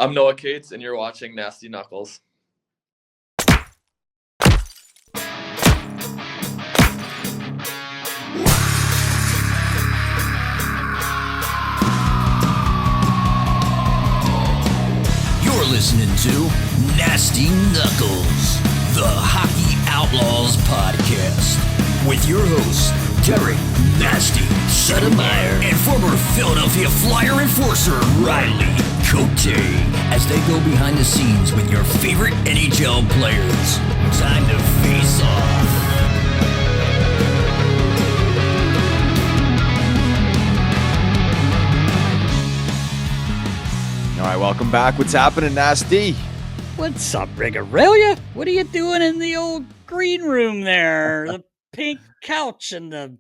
I'm Noah Cates, and you're watching Nasty Knuckles. You're listening to Nasty Knuckles, the Hockey Outlaws podcast, with your hosts, Derek Nasty Settlemyre and former Philadelphia Flyer enforcer, Riley Tocchet, as they go behind the scenes with your favorite NHL players. Time to face off. All right, welcome back. What's happening, Nasty? What's up, Rick Aurelia? What are you doing in the old green room there? The pink couch and the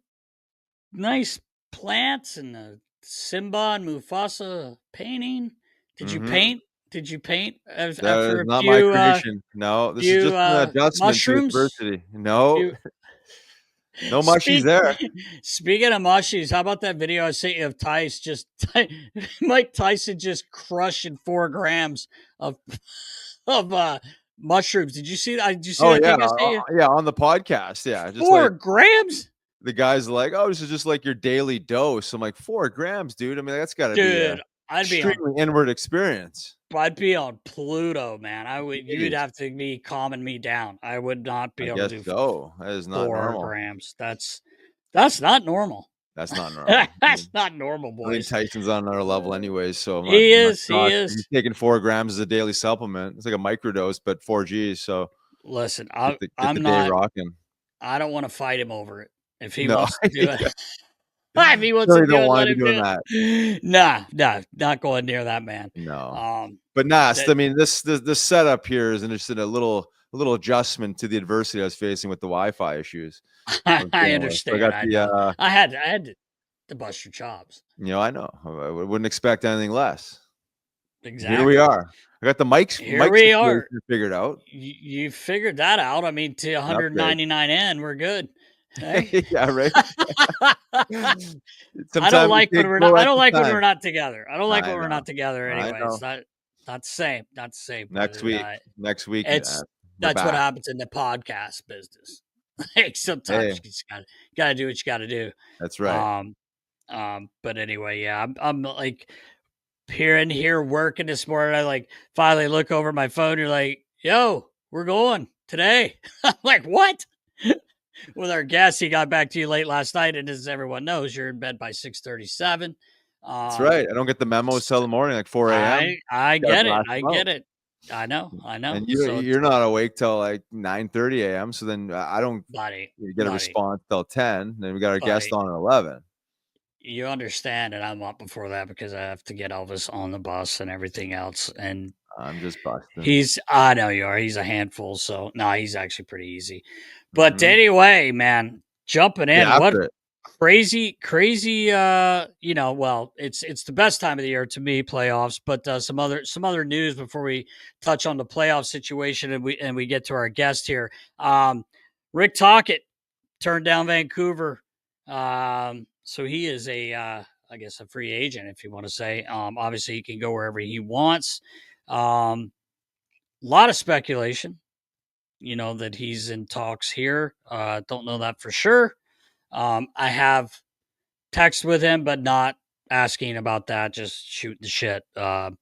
nice plants and the Simba and Mufasa painting. Did you paint? Did you paint after That is a not few, my creation. No, this is just an adjustment mushrooms? to adversity. No, Few- no mushies there. Speaking of mushies, how about that video I sent you of Mike Tyson just crushing 4 grams of mushrooms? Did you see that? Did you see that yeah, thing I sent you? yeah, on the podcast. Yeah, just 4 like grams? the guy's like, "Oh, this is just like your daily dose." I'm like, 4 grams, dude. I mean, that's got to be an Dude, I'd be extremely inward experience. on Pluto, man. You'd have to be calming me down. I would not be I able guess to do so. That is not 4 normal. grams. That's not normal. That's not normal. That's not normal, I think boys. Tyson's on another level, anyways. So He is. He's taking 4 grams as a daily supplement. It's like a microdose, but 4 Gs. So Listen, get the I'm day not. rocking. I don't want to fight him over it. If he No. wants to do it, if he wants Really to do don't it, want let to him be do doing it. Nah, not going near that man. No. But Nast, I mean, this setup here is just a little adjustment to the adversity I was facing with the Wi-Fi issues. I understand. So I had to bust your chops. I know. I wouldn't expect anything less. Exactly. Here we are. I got the mics. Here we are. Figured out. You figured that out. I mean, to 199N, we're good. Hey? Yeah, right. I don't like when we're not. I don't like when we're not together. I don't like when we're not together. Anyway, it's not the same. Not the same. Next week. That's what happens in the podcast business. Like sometimes you just gotta do what you gotta do. That's right. But anyway, yeah, I'm like here working this morning. I like finally look over my phone. You're like, yo, we're going today. I'm like, what? With our guest, he got back to you late last night, and as everyone knows, you're in bed by 6:37. That's right. I don't get the memos till the morning, like 4 a.m. I get it. I know. And you're not awake till like 9:30 a.m. So then I don't get a response till 10. Then we got our guest on at 11. You understand that I'm up before that because I have to get Elvis on the bus and everything else. And I'm just busting. I know you are. He's a handful. So no, he's actually pretty easy. But anyway, man, jumping in, what crazy, well, it's the best time of the year to me, playoffs, but some other news before we touch on the playoff situation and we get to our guest here. Rick Tocchet turned down Vancouver. So he is I guess a free agent, if you want to say. Obviously he can go wherever he wants. A lot of speculation, that he's in talks here. Don't know that for sure. I have texted with him, but not asking about that, just shooting the shit a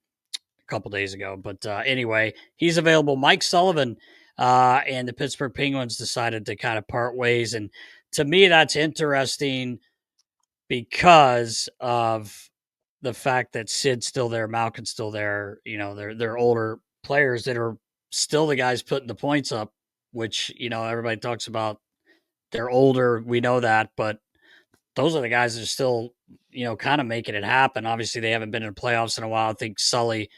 couple days ago. But anyway, he's available. Mike Sullivan and the Pittsburgh Penguins decided to kind of part ways. And to me, that's interesting because of the fact that Sid's still there, Malkin's still there. They're older players that are still the guys putting the points up, which, everybody talks about. They're older. We know that, but those are the guys that are still, kind of making it happen. Obviously, they haven't been in the playoffs in a while. I think Sully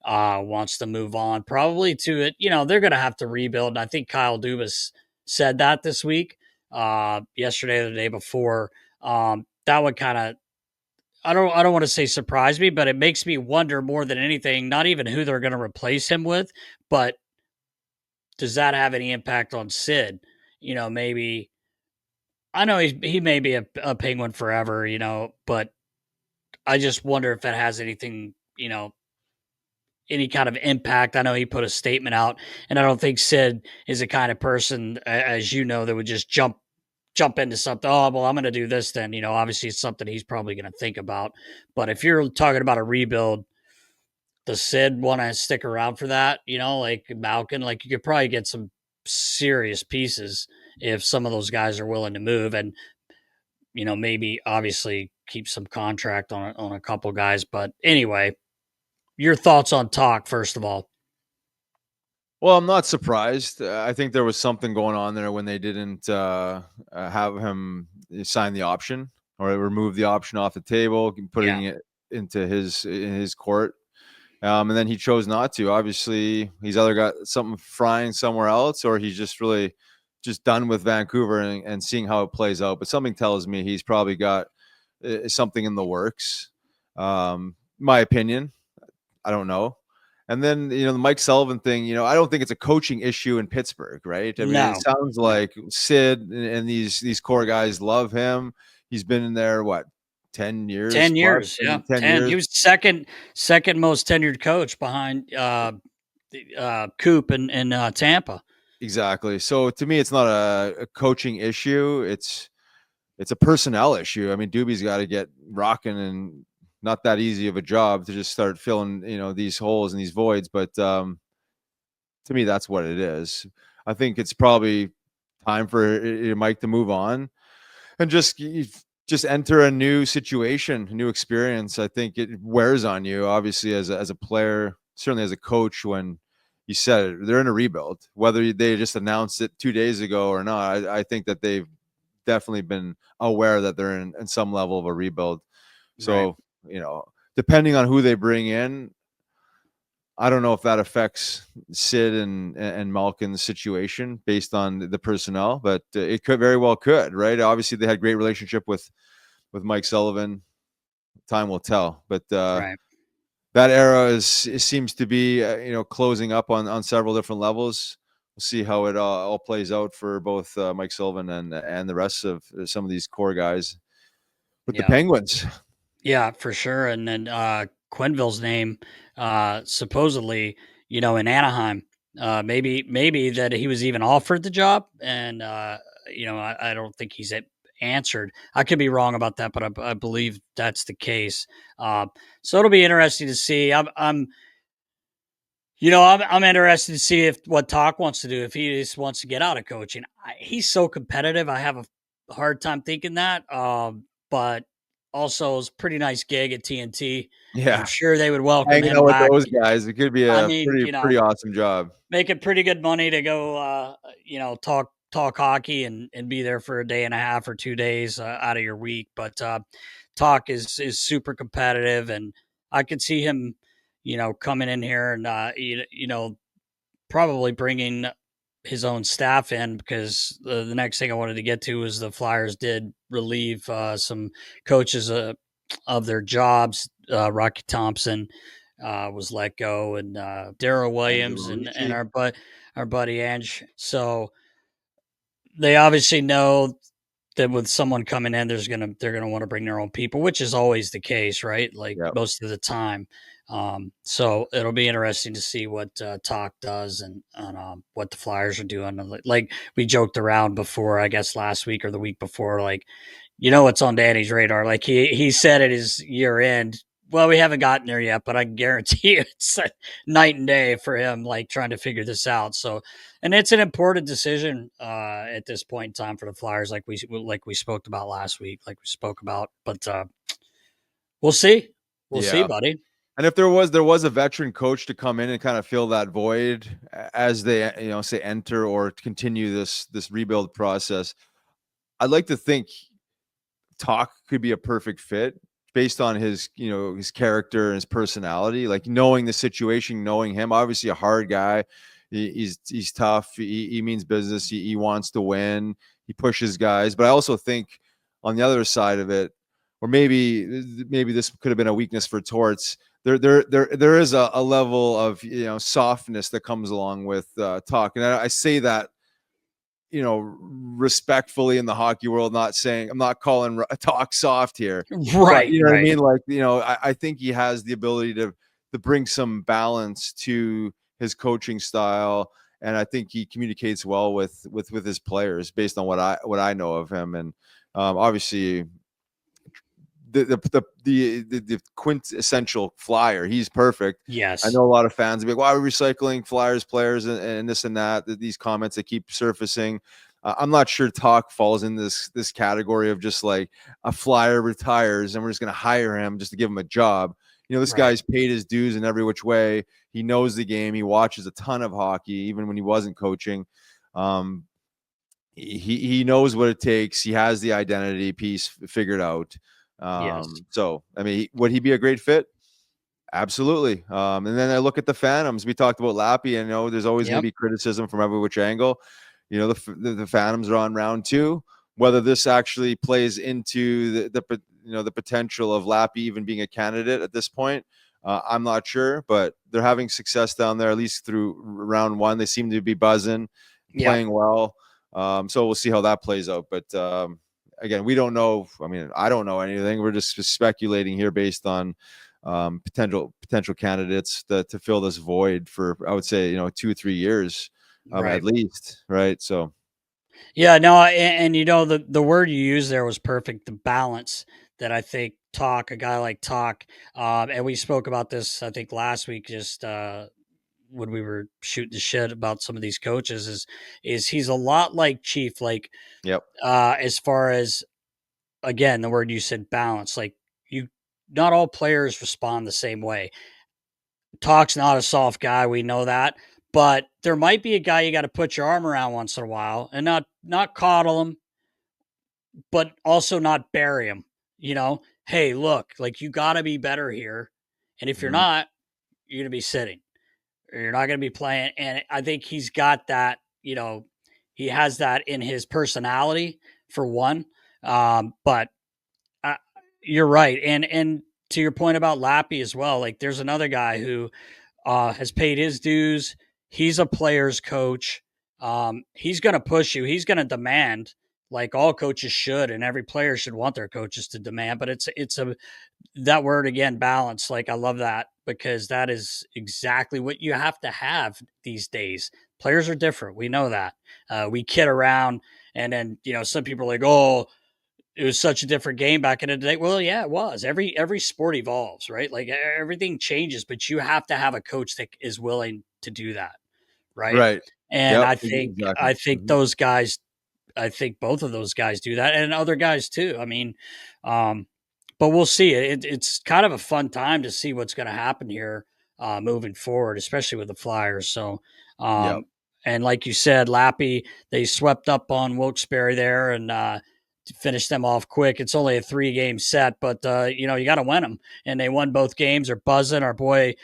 wants to move on probably to it. They're going to have to rebuild. And I think Kyle Dubas said that this week, yesterday or the day before. That would kind of, I don't want to say surprise me, but it makes me wonder more than anything, not even who they're going to replace him with, but does that have any impact on Sid? Maybe, I know he may be a Penguin forever, but I just wonder if that has anything, any kind of impact. I know he put a statement out, and I don't think Sid is the kind of person, as you know, that would just jump into something. Oh, well, I'm going to do this then. Obviously it's something he's probably going to think about. But if you're talking about a rebuild, does Sid want to stick around for that? Like Malkin, like you could probably get some serious pieces if some of those guys are willing to move, and maybe obviously keep some contract on a couple guys. But anyway, your thoughts on Talk, first of all. Well, I'm not surprised. I think there was something going on there when they didn't have him sign the option or remove the option off the table, putting it into his court. And then he chose not to. Obviously, he's either got something frying somewhere else, or he's just really just done with Vancouver and seeing how it plays out. But something tells me he's probably got something in the works. My opinion, I don't know. And then, the Mike Sullivan thing, I don't think it's a coaching issue in Pittsburgh, right? I mean, it sounds like Sid and these core guys love him. He's been in there, 10 years? 10 years, yeah. 10 years. He was second most tenured coach behind Coop in Tampa. Exactly. So to me, it's not a coaching issue. It's a personnel issue. I mean, Doobie's got to get rocking, and not that easy of a job to just start filling, these holes and these voids. But to me, that's what it is. I think it's probably time for Mike to move on and just enter a new situation, a new experience. I think it wears on you, obviously, as a player, certainly as a coach, when you said it, they're in a rebuild, whether they just announced it 2 days ago or not. I think that they've definitely been aware that they're in some level of a rebuild. So, depending on who they bring in, I don't know if that affects Sid and Malkin's situation based on the personnel, but it could very well right? Obviously, they had great relationship with Mike Sullivan. Time will tell, but that era seems to be closing up on several different levels. We'll see how it all plays out for both Mike Sullivan and the rest of some of these core guys with the Penguins. Yeah, for sure. And then Quenneville's name, supposedly, in Anaheim, maybe that he was even offered the job, and I don't think he's answered. I could be wrong about that, but I believe that's the case. So it'll be interesting to see. I'm interested to see what Talk wants to do, if he just wants to get out of coaching. He's so competitive. I have a hard time thinking that. But also, it's a pretty nice gig at TNT. Yeah, I'm sure they would welcome hanging him out back. with those guys. It could be a pretty awesome job. Making pretty good money to go, talk hockey and be there for a day and a half or 2 days out of your week. But Talk is super competitive, and I could see him, coming in here and probably bringing his own staff in, because the next thing I wanted to get to was the Flyers did relieve some coaches of their jobs. Rocky Thompson was let go, and Darryl Williams and our buddy Ange. So they obviously know that with someone coming in, they're gonna want to bring their own people, which is always the case, right? Like most of the time. So it'll be interesting to see what Talk does and what the Flyers are doing. Like we joked around before, I guess last week or the week before, like, what's on Danny's radar. Like he said at his year end, well, we haven't gotten there yet, but I can guarantee you it's night and day for him, like trying to figure this out. So, and it's an important decision at this point in time for the Flyers, like we spoke about last week, but we'll see. We'll see, buddy. And if there was a veteran coach to come in and kind of fill that void as they, say enter or continue this rebuild process, I'd like to think Talk could be a perfect fit based on his, his character and his personality, like knowing the situation, knowing him, obviously a hard guy. He's tough. He means business. He wants to win. He pushes guys. But I also think on the other side of it, or maybe this could have been a weakness for Torts. There is a level of softness that comes along with Talk, and I say that respectfully in the hockey world, not saying I'm not calling Talk soft here, right? But, what I mean, like I think he has the ability to bring some balance to his coaching style. And I think he communicates well with his players based on what I know of him. And obviously the quintessential Flyer, he's perfect. Yes. I know a lot of fans will be like, why are we recycling Flyers players and this and that, these comments that keep surfacing. I'm not sure Talk falls in this category of just like a Flyer retires and we're just going to hire him just to give him a job. This guy's paid his dues in every which way. He knows the game. He watches a ton of hockey, even when he wasn't coaching. He knows what it takes. He has the identity piece figured out. Yes. So, I mean, would he be a great fit? Absolutely. And then I look at the Phantoms. We talked about Lappy. I know there's always going to be criticism from every which angle. The Phantoms are on round 2. Whether this actually plays into the potential of Lappy even being a candidate at this point, I'm not sure. But they're having success down there, at least through round 1. They seem to be buzzing, playing well. So we'll see how that plays out. But again, we don't know. I mean, I don't know anything. We're just speculating here based on potential candidates to fill this void for, I would say, 2 or 3 years at least. Right. So. Yeah, no, and the word you used there was perfect. The balance that I think a guy like Talk, and we spoke about this, I think last week, just when we were shooting the shit about some of these coaches, is he's a lot like Chief, like, as far as, again, the word you said, balance, like not all players respond the same way. Talk's not a soft guy, we know that. But there might be a guy you got to put your arm around once in a while and not coddle him, but also not bury him. Hey, look, like, you got to be better here. And if you're not, you're going to be sitting or you're not going to be playing. And I think he's got that, he has that in his personality for one. But you're right. And to your point about Lappy as well, like, there's another guy who has paid his dues. He's a player's coach. He's going to push you. He's going to demand, like all coaches should, and every player should want their coaches to demand. But it's that word again, balance. Like, I love that because that is exactly what you have to have these days. Players are different. We know that. We kid around, and then some people are like, oh, it was such a different game back in the day. Well, yeah, it was. Every sport evolves, right? Like, everything changes, but you have to have a coach that is willing to do that, right? Right. And Yep, I think exactly. those guys, I think both of those guys do that, and other guys too. I mean, but we'll see. It's kind of a fun time to see what's going to happen here moving forward, especially with the Flyers. So, and like you said, Lappy, they swept up on Wilkes-Barre there and to finish them off quick. It's only a 3-game set, but you got to win them, and they won both games. They're buzzing. Our boy,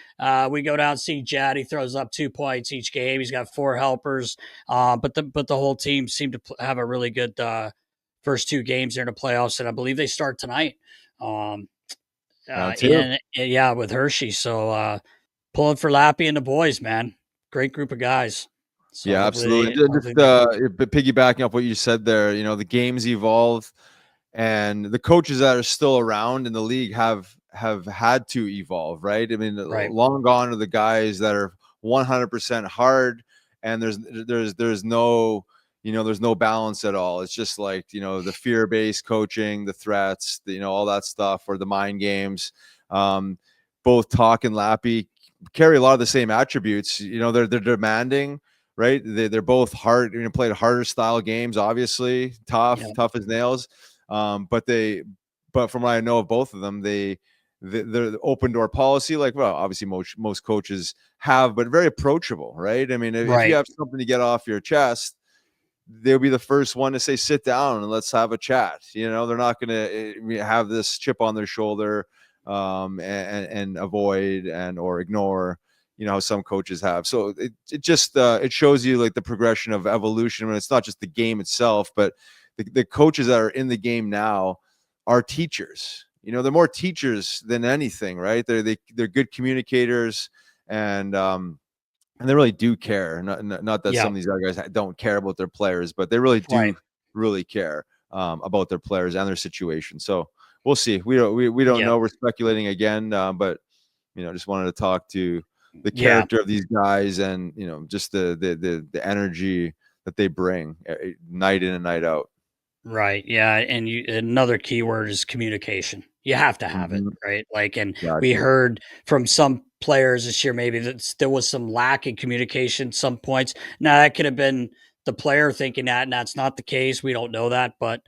we go down and see Jad. He throws up 2 points each game. He's got 4 helpers, but the whole team seemed to have a really good first 2 games there in the playoffs, and I believe they start tonight. With Hershey. So pulling for Lappy and the boys, man. Great group of guys. So yeah, absolutely. Just piggybacking off what you said there, the games evolve, and the coaches that are still around in the league have had to evolve, right? I mean, long gone are the guys that are 100% hard, and there's no there's no balance at all. It's just like the fear-based coaching, the threats, all that stuff, or the mind games. Both Talk and Lappy carry a lot of the same attributes. They're demanding. Right, they're both hard. Played harder style games, obviously tough as nails. But from what I know of both of them, they're open door policy. Like, well, obviously most coaches have, but very approachable, right? I mean, if you have something to get off your chest, they'll be the first one to say, "Sit down and let's have a chat." They're not going to have this chip on their shoulder and avoid or ignore. How some coaches have. So it just it shows you like the progression of evolution. When it's not just the game itself, but the coaches that are in the game now are teachers. They're more teachers than anything, right? They're good communicators, and they really do care. Not that some of these other guys don't care about their players, but they really do really care about their players and their situation. So we'll see. We don't know. We're speculating again, but just wanted to talk to the Yeah. character of these guys and, just the energy that they bring night in and night out. Right. Yeah. And another key word is communication. You have to have it, Mhm. right? Like, and we Gotcha. heard from some players this year, maybe that there was some lack in communication some points. Now that could have been the player thinking that, and that's not the case. We don't know that, but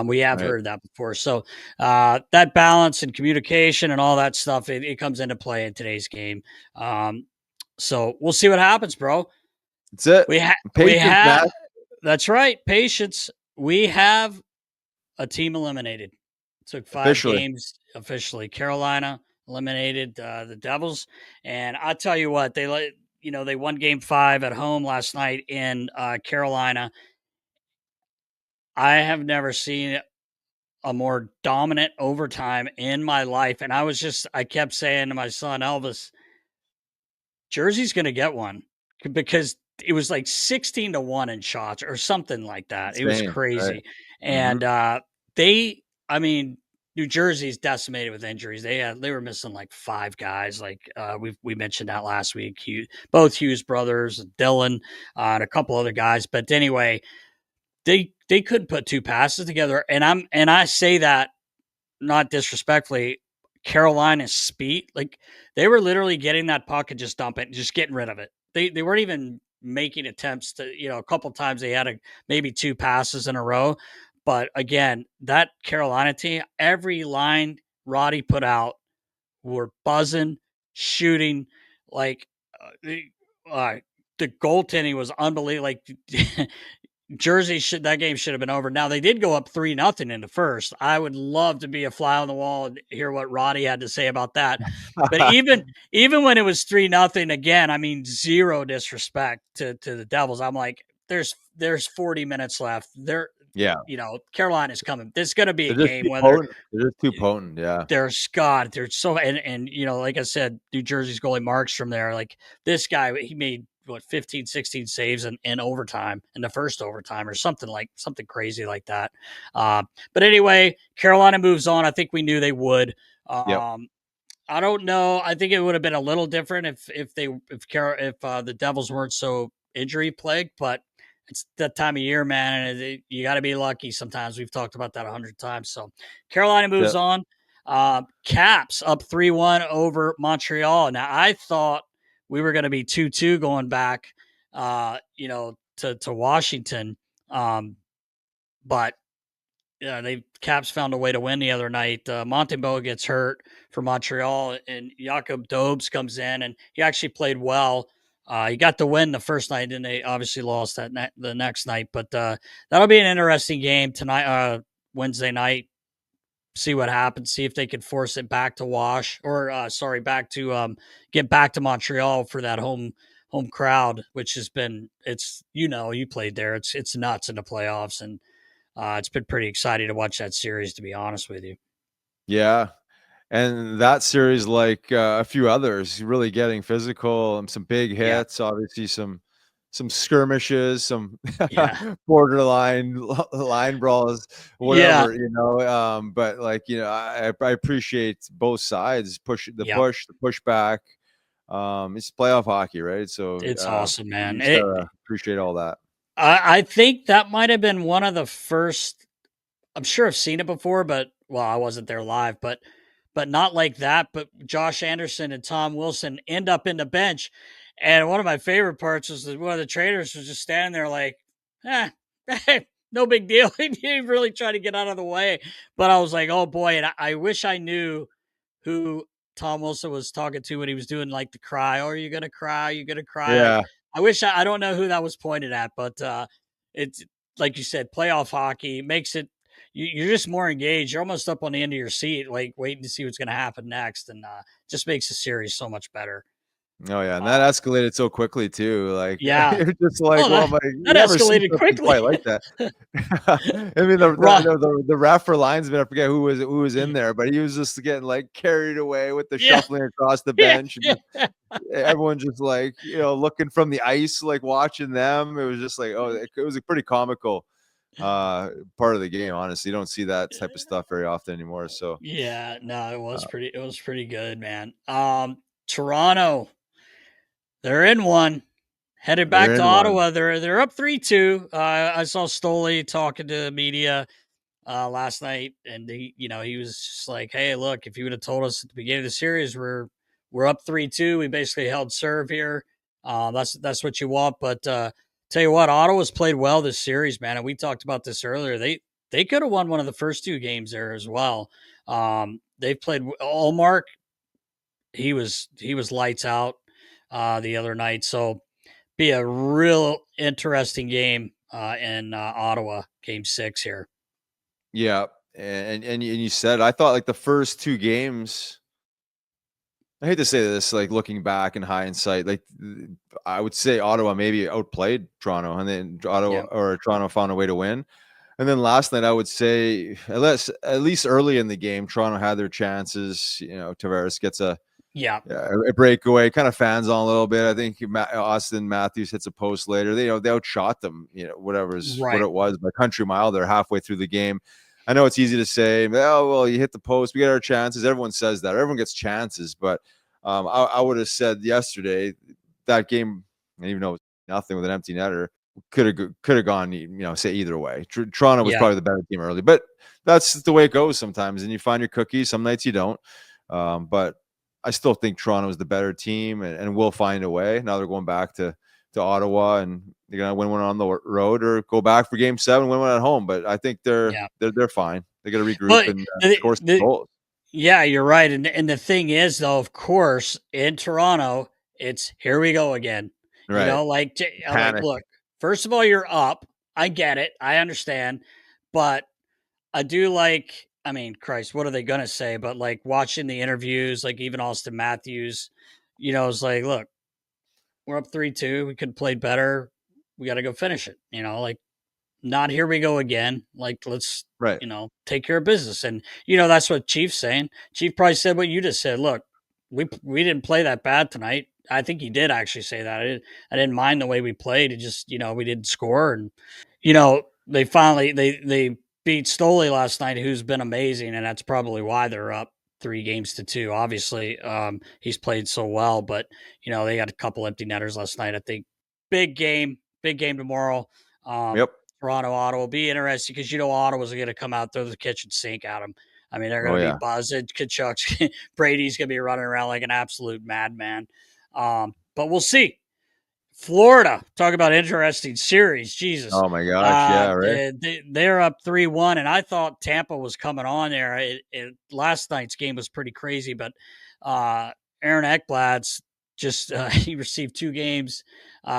we have Right. heard that before. So that balance and communication and all that stuff, it comes into play in today's game. So we'll see what happens, bro. That's it. We Patience, have Matt. that's right. Patience. We have a team eliminated. Took 5 Officially. games officially. Carolina eliminated the Devils, and I tell you what, they won Game 5 at home last night in Carolina. I have never seen a more dominant overtime in my life, and I kept saying to my son Elvis, Jersey's going to get one because it was like 16-1 in shots or something like that. It was Insane. Right. crazy. Mm-hmm. And I mean, New Jersey's decimated with injuries. They were missing like 5 guys. Like we mentioned that last week. Both Hughes brothers, Dylan, and a couple other guys. But anyway, they couldn't put 2 passes together. And I say that not disrespectfully, Carolina's speed, like they were literally getting that puck and just dump it and just getting rid of it. They weren't even making attempts to, a couple times they had maybe 2 passes in a row. But again, that Carolina team, every line Roddy put out were buzzing, shooting, like the goaltending was unbelievable. Like that game should have been over. Now they did go up 3-0 in the first. I would love to be a fly on the wall and hear what Roddy had to say about that. But even when it was 3-0 again, I mean, zero disrespect to the Devils. I'm like, there's 40 minutes left. Yeah. Carolina's coming. This is going to be a They're just game too whether potent. They're just too potent. Yeah. they're Scott. They're so and like I said, New Jersey's goalie Markstrom there. Like this guy, he made 15, 16 saves in overtime in the first overtime or something crazy like that. But anyway, Carolina moves on. I think we knew they would. Yep. I don't know. I think it would have been a little different if the Devils weren't so injury plagued, but it's that time of year, man, and you got to be lucky sometimes. We've talked about that 100 times. So Carolina moves Yep. on. Caps up 3-1 over Montreal. Now I thought we were going to be 2-2 going back, to Washington, but Caps found a way to win the other night. Montembeault gets hurt for Montreal, and Jakob Dobes comes in, and he actually played well. He got the win the first night, and they obviously lost the next night. But that'll be an interesting game tonight, Wednesday night. See what happens. See if they can force it back to back to get back to Montreal for that home crowd, which has been you played there. It's nuts in the playoffs, and it's been pretty exciting to watch that series, to be honest with you. Yeah. And that series, like a few others, really getting physical and some big hits, obviously some skirmishes, some borderline line brawls, whatever, but I appreciate both sides, the pushback. It's playoff hockey, right? So it's awesome, man. You just gotta appreciate all that. I think that might have been one of the first. I'm sure I've seen it before, but I wasn't there live, but not like that. But Josh Anderson and Tom Wilson end up in the bench. And one of my favorite parts was that one of the traders was just standing there like, no big deal. He really tried to get out of the way. But I was like, oh boy. And I wish I knew who Tom Wilson was talking to when he was doing like the cry. Oh, are you going to cry? Are you going to cry? Yeah. I wish I don't know who that was pointed at, but it's like you said, playoff hockey makes it, you're just more engaged. You're almost up on the end of your seat, like waiting to see what's going to happen next, and just makes the series so much better. Oh yeah, and that escalated so quickly too. Like, you're just like, that escalated quickly. Quite like that. I mean, the ref for linesman, I forget who was in there, but he was just getting like carried away with the shuffling across the bench. And everyone just like looking from the ice, like watching them. It was just like, it was a pretty comical part of the game. Honestly, you don't see that type of stuff very often anymore. So it was pretty good, man. Toronto, they're in one. Headed back They're to in one. Ottawa. They're up 3-2. I saw Stoley talking to the media last night, and he was just like, "Hey, look, if you would have told us at the beginning of the series we're up 3-2, we basically held serve here. That's what you want." But tell you what, Ottawa's played well this series, man, and we talked about this earlier. They could have won one of the first two games there as well. They've played Allmark. He was lights out the other night, so be a real interesting game in Ottawa, Game 6 here. Yeah, and you said, I thought like the first two games. I hate to say this, like looking back in hindsight, like I would say Ottawa maybe outplayed Toronto, and then Toronto found a way to win. And then last night, I would say at least early in the game, Toronto had their chances. Tavares gets a breakaway, kind of fans on a little bit. I think Austin Matthews hits a post later. They outshot them, what it was by country mile. They're halfway through the game. I know it's easy to say, oh, well, you hit the post, we get our chances. Everyone says that. Everyone gets chances. But I would have said yesterday that game, and even though it was nothing with an empty netter, could have gone, say either way. Toronto was probably the better team early. But that's the way it goes sometimes. And you find your cookies. Some nights you don't. But I still think Toronto is the better team and will find a way. Now they're going back to Ottawa, and they're going to win one on the road or go back for Game 7, win one at home. But I think they're fine. They got to regroup and score some goals. Yeah, you're right. And the thing is, though, of course, in Toronto, it's here we go again. Right. Like look, first of all, you're up. I get it. I understand. But I do like, I mean, Christ, what are they going to say? But like watching the interviews, like even Austin Matthews, it's like, look, we're up 3-2. We could have played better. We got to go finish it. Like not here we go again. Like let's, take care of business. And that's what Chief's saying. Chief probably said what you just said. Look, we didn't play that bad tonight. I think he did actually say that. I didn't mind the way we played. It just we didn't score, and they finally they beat Stoley last night, who's been amazing, and that's probably why they're up 3-2. Obviously, he's played so well, but they got a couple empty netters last night. I think big game tomorrow. Toronto, Ottawa will be interesting because Ottawa's going to come out, throw the kitchen sink at them. I mean, they're going to be buzzing. Kachuk's Brady's going to be running around like an absolute madman. But we'll see. Florida, talk about interesting series. Jesus. Oh my gosh, right. They're up 3-1, and I thought Tampa was coming on there. Last night's game was pretty crazy, but Aaron Ekblad's just he received 2 games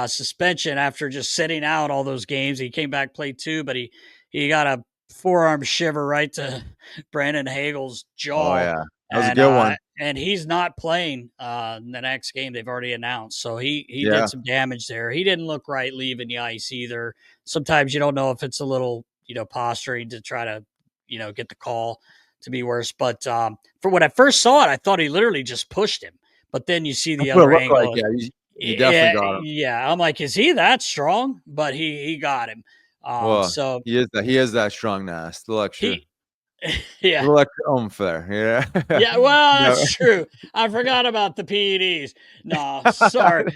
suspension after just sitting out all those games. He came back, played 2, but he got a forearm shiver right to Brandon Hagel's jaw. Oh yeah, that was a good one. And he's not playing in the next game. They've already announced. So he did some damage there. He didn't look right leaving the ice either. Sometimes you don't know if it's a little, posturing to try to, get the call to be worse. But for when I first saw it, I thought he literally just pushed him. But then you see the other angle. Like, he definitely got him. Yeah, I'm like, is he that strong? But he got him. So he is that strong, Nast. The lecture. Yeah. Fair. Yeah. Yeah. Well, that's true. I forgot about the PEDs. No, sorry,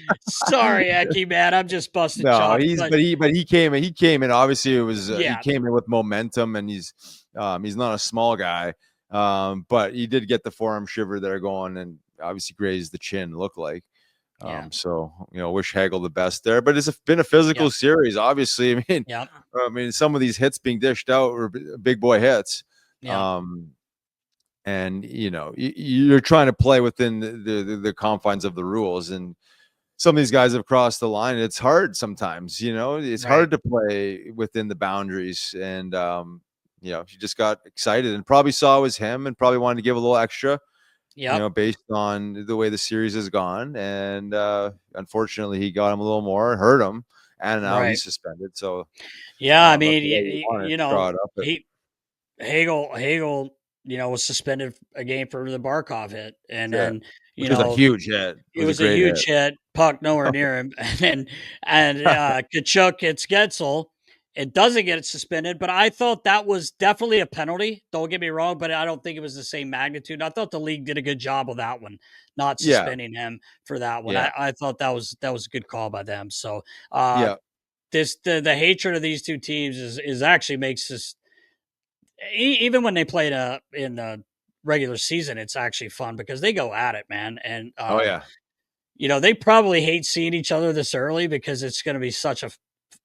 Eki, man. I'm just busting. No, he came in. Obviously, it was he came in with momentum, and he's not a small guy. But he did get the forearm shiver there going, and obviously grazed the chin. Looked like. So wish Hagel the best there. But it's been a physical series. Obviously, I mean, some of these hits being dished out were big boy hits. And you're trying to play within the confines of the rules, and some of these guys have crossed the line. It's hard sometimes, it's hard to play within the boundaries. And you just got excited and probably saw it was him and probably wanted to give a little extra, based on the way the series has gone. And unfortunately, he got him a little more, hurt him, and now he's suspended. So I mean, Hagel, was suspended a game for the Barkov hit, and then it was a huge hit. It was a huge hit. Puck nowhere near him, and Kachuk hits Getzel, It doesn't get suspended, but I thought that was definitely a penalty. Don't get me wrong, but I don't think it was the same magnitude. I thought the league did a good job of that one, not Yeah, suspending him for that one. yeah, I thought that was a good call by them. So yeah. the hatred of these two teams is actually makes this even when they played in the regular season, it's actually fun because they go at it, man. And Oh yeah, they probably hate seeing each other this early because it's going to be such a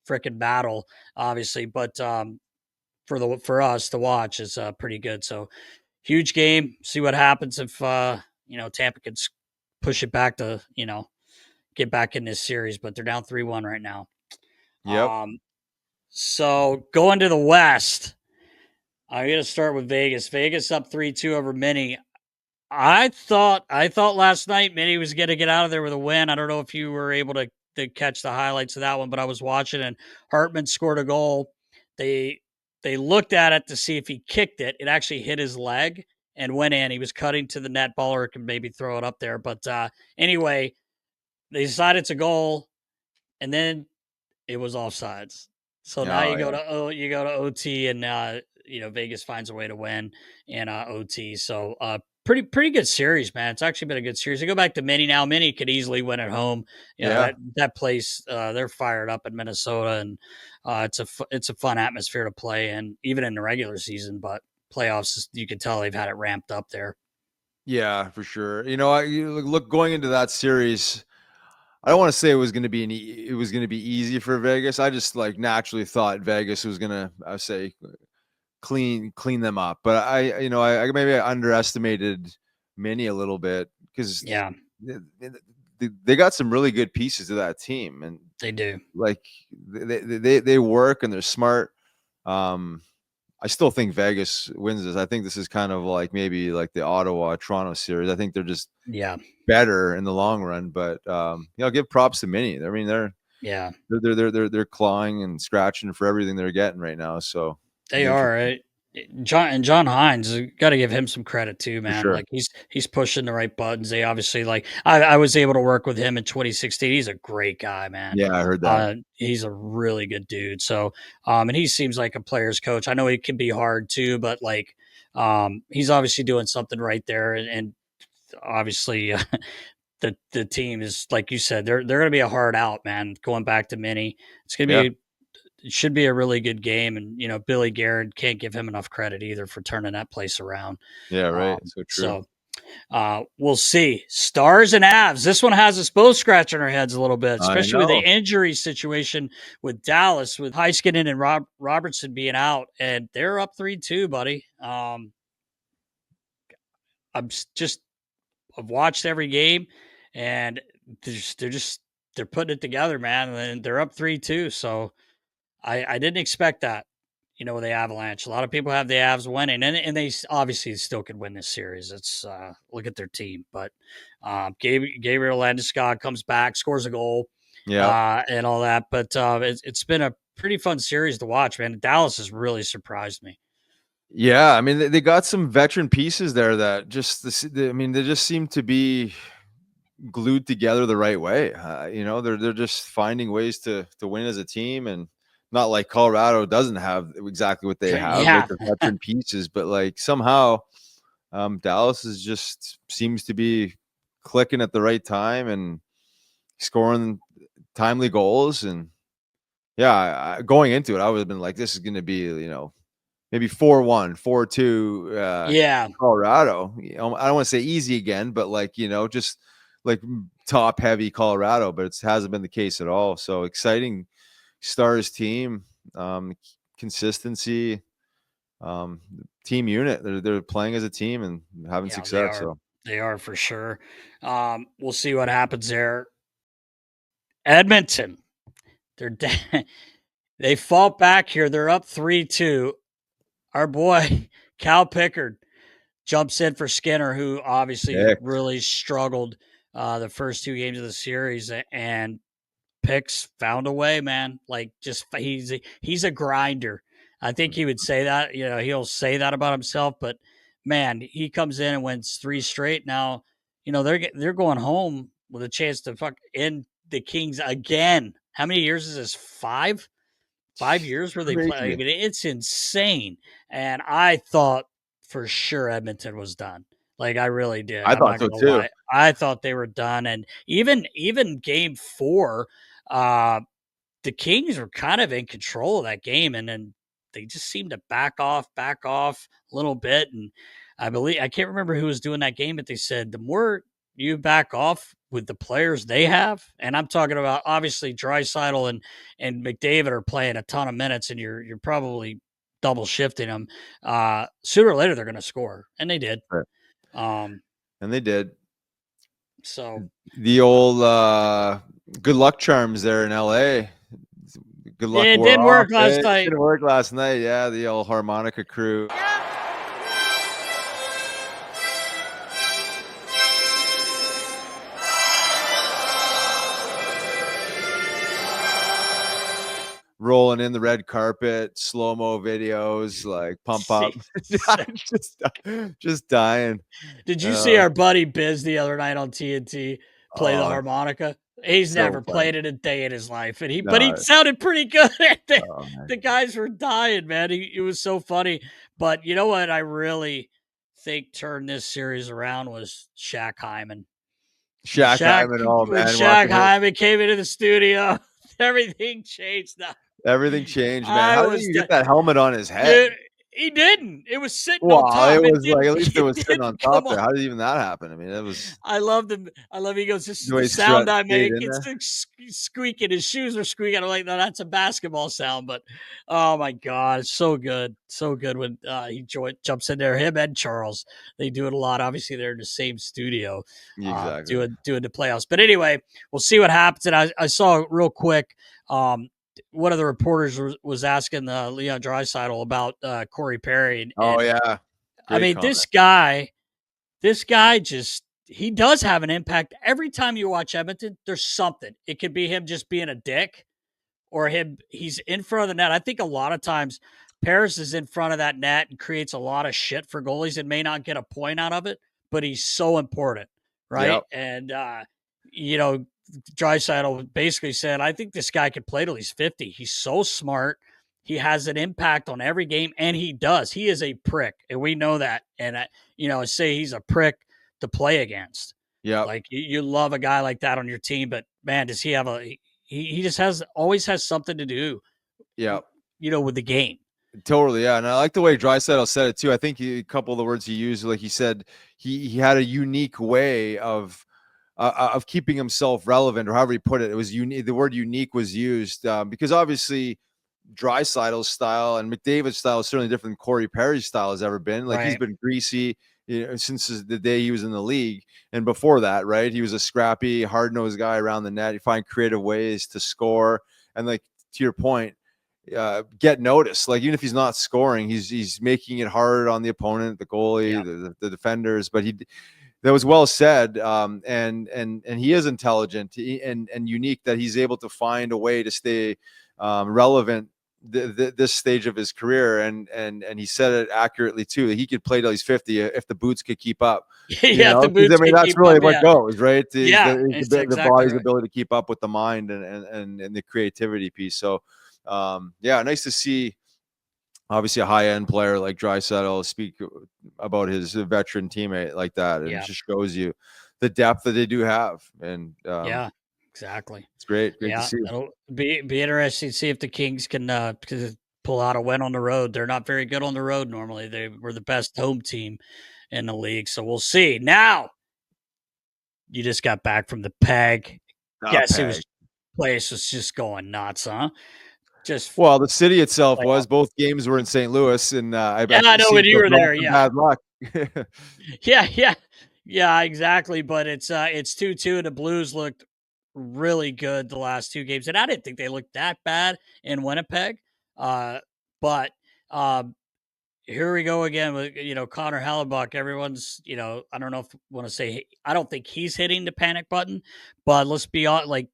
freaking battle, obviously. But for us to watch is pretty good. So huge game. See what happens if Tampa can push it back to get back in this series. But they're down 3-1 right now. yep. So going to the West, I'm gonna start with Vegas. Vegas up 3-2 over Mini. I thought last night Minnie was going to get out of there with a win. I don't know if you were able to catch the highlights of that one, but I was watching and Hartman scored a goal. They looked at it to see if he kicked it. It actually hit his leg and went in. He was cutting to the net. Baller can maybe throw it up there, but anyway, they decided it's a goal, and then it was offsides. So now Oh yeah, you go to OT, and Vegas finds a way to win in OT. So pretty good series, man. It's actually been a good series. You go back to Mini now. Mini could easily win at home. yeah. That place they're fired up in Minnesota, and it's a fun atmosphere to play in, even in the regular season. But playoffs, you can tell they've had it ramped up there. Yeah, for sure. You look going into that series. I don't want to say it was going to be it was going to be easy for Vegas. I just like naturally thought Vegas was going to, I say, clean them up. But I maybe I underestimated Mini a little bit because Yeah, they got some really good pieces to that team, and they do. like they work and they're smart. I still think Vegas wins this. I think this is kind of like maybe like the Ottawa Toronto series. I think they're just Yeah, better in the long run, but give props to Mini. I mean, yeah, they're clawing and scratching for everything they're getting right now. So they are. Right? John Hines, got to give him some credit too, for man. sure. Like he's pushing the right buttons. They obviously like I was able to work with him in 2016. He's a great guy, man. Yeah, I heard that. He's a really good dude. So and he seems like a player's coach. I know he can be hard too, but like he's obviously doing something right there, and obviously the team is like you said they're going to be a hard out, man. Going back to Mini, it's going to Yeah, be it should be a really good game. And, Billy Garrett can't give him enough credit either for turning that place around. yeah, right. Um, So true. so we'll see. Stars and Avs. This one has us both scratching our heads a little bit, I especially with the know. injury situation with Dallas, with Heiskanen and Robertson being out, and they're up 3-2, buddy. I've watched every game, and they're putting it together, man. And they're up 3-2. So I didn't expect that, with the Avalanche. A lot of people have the Avs winning, and they obviously still could win this series. It's look at their team, but Gabriel Landeskog comes back, scores a goal, Yeah, and all that. But it's been a pretty fun series to watch, man. Dallas has really surprised me. yeah. I mean, they got some veteran pieces there that I mean, they just seem to be glued together the right way. They're just finding ways to win as a team, and not like Colorado doesn't have exactly what they have with Yeah, the veteran pieces, but like somehow Dallas is just seems to be clicking at the right time and scoring timely goals. And yeah, going into it, I would have been like, this is going to be, maybe 4-1, 4-2, yeah, Colorado. I don't want to say easy again, but like, just like top heavy Colorado, but it hasn't been the case at all. So exciting Stars team, consistency, team unit. They're playing as a team and having yeah. They success. are. So They are for sure. We'll see what happens there. Edmonton, they're they fought back here. They're up 3-2. Our boy Cal Pickard jumps in for Skinner, who obviously yeah, really struggled the first two games of the series, and Picks found a way, man. Like just he's a grinder. I think he would say that. He'll say that about himself, but man, he comes in and wins 3 straight. Now, they're going home with a chance to end the Kings again. How many years is this? 5? 5 years where they play. I mean, it's insane. And I thought for sure Edmonton was done. Like I really did. I I'm thought not so gonna too. lie. I thought they were done. And even game 4, the Kings were kind of in control of that game, and then they just seemed to back off a little bit. And I can't remember who was doing that game, but they said the more you back off with the players they have, and I'm talking about obviously Draisaitl and McDavid are playing a ton of minutes, and you're probably double shifting them. Sooner or later they're going to score, and they did. Right. Um, And they did. So the old good luck charms there in LA. Good luck. It didn't work last night. It didn't work last night. Yeah, the old harmonica crew. Rolling in the red carpet, slow-mo videos, like pump up. just dying. Did you see our buddy Biz the other night on TNT play the harmonica? He's never played it a day in his life, and but he sounded pretty good. The guys were dying, man. It was so funny. But you know what I really think turned this series around was Shaq Hyman. Shaq Hyman, oh man! Shaq Hyman came into the studio, everything changed. Everything changed, man. How did he get that helmet on his head? Dude, he didn't. It was sitting on top. It was like at least it was sitting on top there. How did even that happen? I mean, it was. I loved him. He goes, "This is the sound I make. It's squeaking. His shoes are squeaking." I'm like, "No, that's a basketball sound." But oh my god, it's so good, so good when he jumps in there. Him and Charles, they do it a lot. Obviously, they're in the same studio, doing the playoffs. But anyway, we'll see what happens. And I saw real quick. One of the reporters was asking Leon Draisaitl about Corey Perry. Yeah. Great comment. This guy just, he does have an impact. Every time you watch Edmonton, there's something. It could be him just being a dick or he's in front of the net. I think a lot of times Paris is in front of that net and creates a lot of shit for goalies and may not get a point out of it, but he's so important, right? Yep. And, Draisaitl basically said, I think this guy could play till he's 50. He's so smart. He has an impact on every game, and he does. He is a prick, and we know that. And, I say he's a prick to play against. Yeah. Like, you love a guy like that on your team, but, man, does he have he just always has something to do, with the game. Totally, yeah. And I like the way Draisaitl said it, too. I think a couple of the words he used, like he said, he had a unique way of keeping himself relevant, or however he put it. It was unique. The word unique was used because obviously Draisaitl's style and McDavid's style is certainly different than Corey Perry's style has ever been. Like he's been greasy since the day he was in the league. And before that, right, he was a scrappy, hard-nosed guy around the net. You find creative ways to score. And like to your point, get noticed. Like even if he's not scoring, he's making it hard on the opponent, the goalie, the defenders. But that was well said, and he is intelligent and unique that he's able to find a way to stay relevant this stage of his career, and he said it accurately too. He could play till he's 50 if the boots could keep up. If the boots that's really what goes, right? The body's ability to keep up with the mind and the creativity piece. So, nice to see. Obviously, a high-end player like Draisaitl speak about his veteran teammate like that. And it just shows you the depth that they do have. And exactly. It's great. Great to see. It'll be interesting to see if the Kings can pull out a win on the road. They're not very good on the road normally. They were the best home team in the league. So we'll see. Now, you just got back from the PEG. Place was just going nuts, huh? The city itself was. Both games were in St. Louis, and I know when you were there. Yeah, bad luck. yeah, exactly. But it's 2-2. The Blues looked really good the last two games, and I didn't think they looked that bad in Winnipeg. But here we go again with Connor Hellebuck. Everyone's I don't know if I want to say I don't think he's hitting the panic button, but let's be honest, like.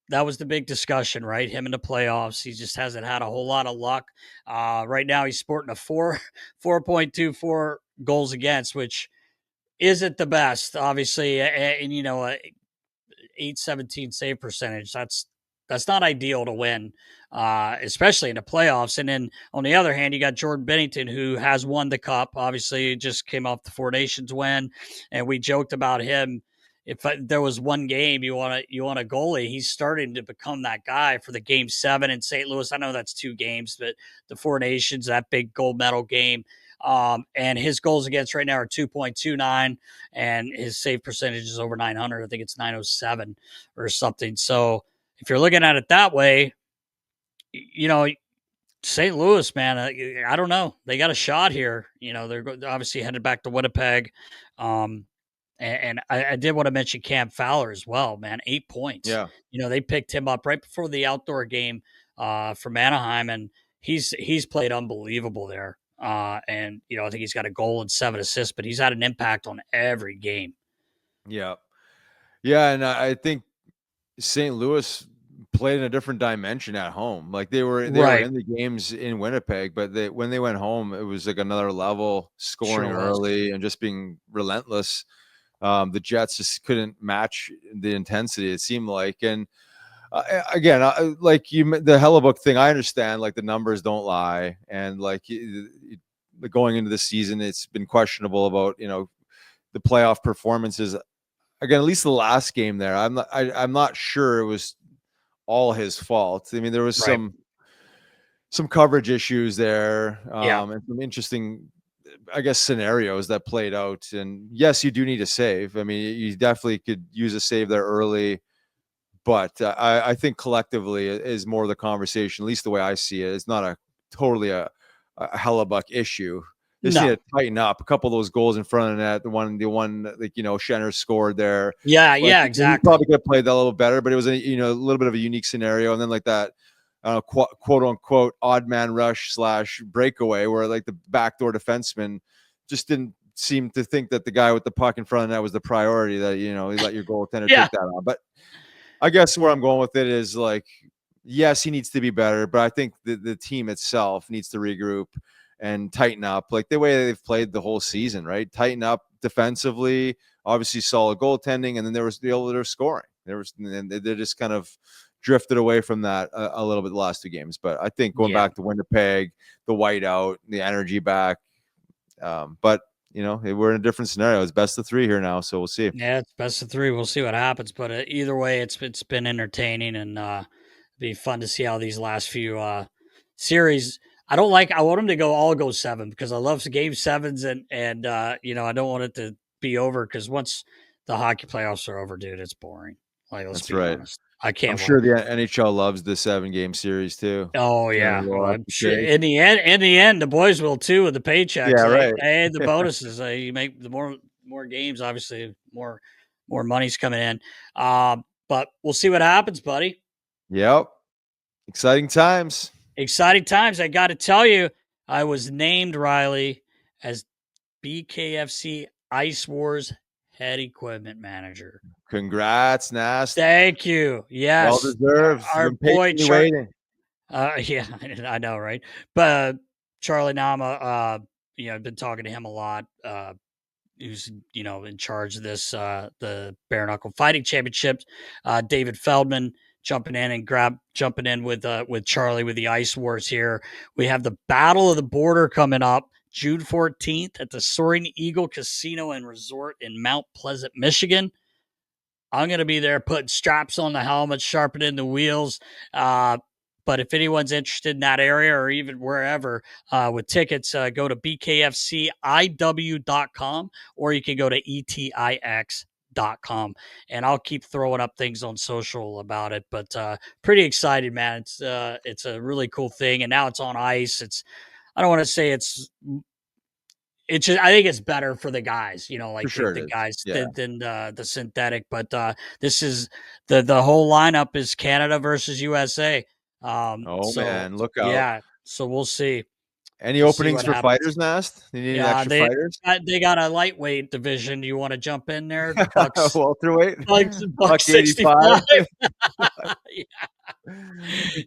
That was the big discussion, right? Him in the playoffs. He just hasn't had a whole lot of luck. Right now, he's sporting a 4.24 goals against, which isn't the best, obviously. And, 817 save percentage. That's That's not ideal to win, especially in the playoffs. And then on the other hand, you got Jordan Binnington, who has won the cup. Obviously, just came off the Four Nations win, and we joked about him. If there was one game you want a goalie, he's starting to become that guy for the Game 7 in St. Louis. I know that's 2 games, but the Four Nations, that big gold medal game. And his goals against right now are 2.29, and his save percentage is over 900. I think it's 907 or something. So if you're looking at it that way, St. Louis, man, I don't know. They got a shot here. They're obviously headed back to Winnipeg. And I did want to mention Cam Fowler as well, man. 8 points. Yeah. They picked him up right before the outdoor game from Anaheim, and he's played unbelievable there. And I think he's got a goal and 7 assists, but he's had an impact on every game. Yeah. Yeah, and I think St. Louis played in a different dimension at home. Like they were in the games in Winnipeg, but when they went home, it was like another level, scoring early and just being relentless. The Jets just couldn't match the intensity, it seemed like. And again, like the Hellebuck thing, I understand, like the numbers don't lie. And like going into the season, it's been questionable about, the playoff performances. Again, at least the last game there, I'm not sure it was all his fault. I mean, there was some coverage issues there, and some interesting, I guess, scenarios that played out. And yes, you do need a save. I mean, you definitely could use a save there early, but I think collectively is more the conversation, at least the way I see it. It's not totally a Hellebuck issue. They need to tighten up. A couple of those goals in front of the net, the one like Schenner scored there. Yeah, exactly. He probably could have played that a little better, but it was a little bit of a unique scenario. And then like that, quote unquote odd man rush / breakaway, where like the backdoor defenseman just didn't seem to think that the guy with the puck in front of that was the priority, that you let your goaltender take that on. But I guess where I'm going with it is like, yes, he needs to be better, but I think the team itself needs to regroup and tighten up, like the way they've played the whole season, right? Tighten up defensively, obviously solid goaltending, and then there was their scoring. They just kind of drifted away from that a little bit the last 2 games. But I think going back to Winnipeg, the whiteout, the energy back. But we're in a different scenario. It's best of 3 here now, so we'll see. Yeah, it's best of 3. We'll see what happens. But either way, it's been entertaining, and be fun to see how these last few series. I want them to all go 7, because I love Game 7s, and I don't want it to be over, because once the hockey playoffs are over, dude, it's boring. Like, let's be honest. I can't. I'm sure the NHL loves the 7-game series too. Oh yeah, I'm sure. In the end, the boys will too, with the paychecks. Yeah, right. And the bonuses. You make the more games, obviously, more money's coming in. But we'll see what happens, buddy. Yep. Exciting times. I got to tell you, I was named, Riley, as BKFC Ice Wars head equipment manager. Congrats, Nast. Thank you. Yes. Well deserved. Our boy Charlie. Yeah, I know, right? But Charlie Nama, I've been talking to him a lot. Who's in charge of this, the Bare Knuckle Fighting Championships. David Feldman jumping in with Charlie with the Ice Wars here. We have the Battle of the Border coming up June 14th at the Soaring Eagle Casino and Resort in Mount Pleasant, Michigan. I'm going to be there putting straps on the helmet, sharpening the wheels. But if anyone's interested in that area or even wherever with tickets, go to bkfciw.com, or you can go to etix.com. And I'll keep throwing up things on social about it. But pretty excited, man. It's a really cool thing. And now it's on ice. I don't want to say it's just, I think it's better for the guys, the guys than the synthetic. But this is the whole lineup is Canada versus USA. Man, look out! Yeah, so we'll see. Any openings for fighters, Nast? They need extra fighters. They got a lightweight division. Do you want to jump in there? Welterweight, buck 65.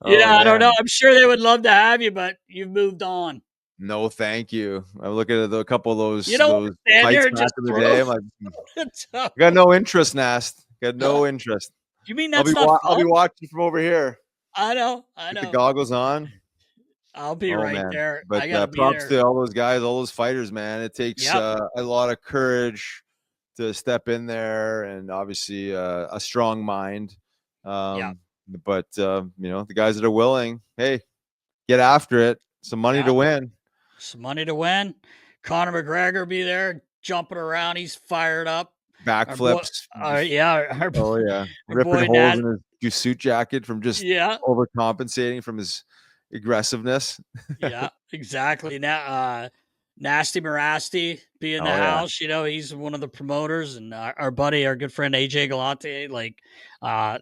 I don't know. I'm sure they would love to have you, but you've moved on. No, thank you. I'm looking at a couple of those. Those fights back in the day. I'm like, got no interest, Nast. Got no interest. You mean that's not I'll be fun? watching from over here. I know. With the goggles on. I'll be Oh right man. there. But I gotta be props there. to all those guys, all those fighters, man. It takes Yep. a lot of courage to step in there, and obviously a strong mind. But you know, the guys that are willing, hey, get after it. Some money to win. Some money to win. Conor McGregor be there jumping around. He's fired up. Backflips. Oh yeah. Ripping boy holes in his suit jacket from just Yeah. overcompensating from his aggressiveness. Yeah, exactly. Now, Nasty Marasti be in the house. You know, he's one of the promoters, and our buddy, our good friend AJ Galante. Like,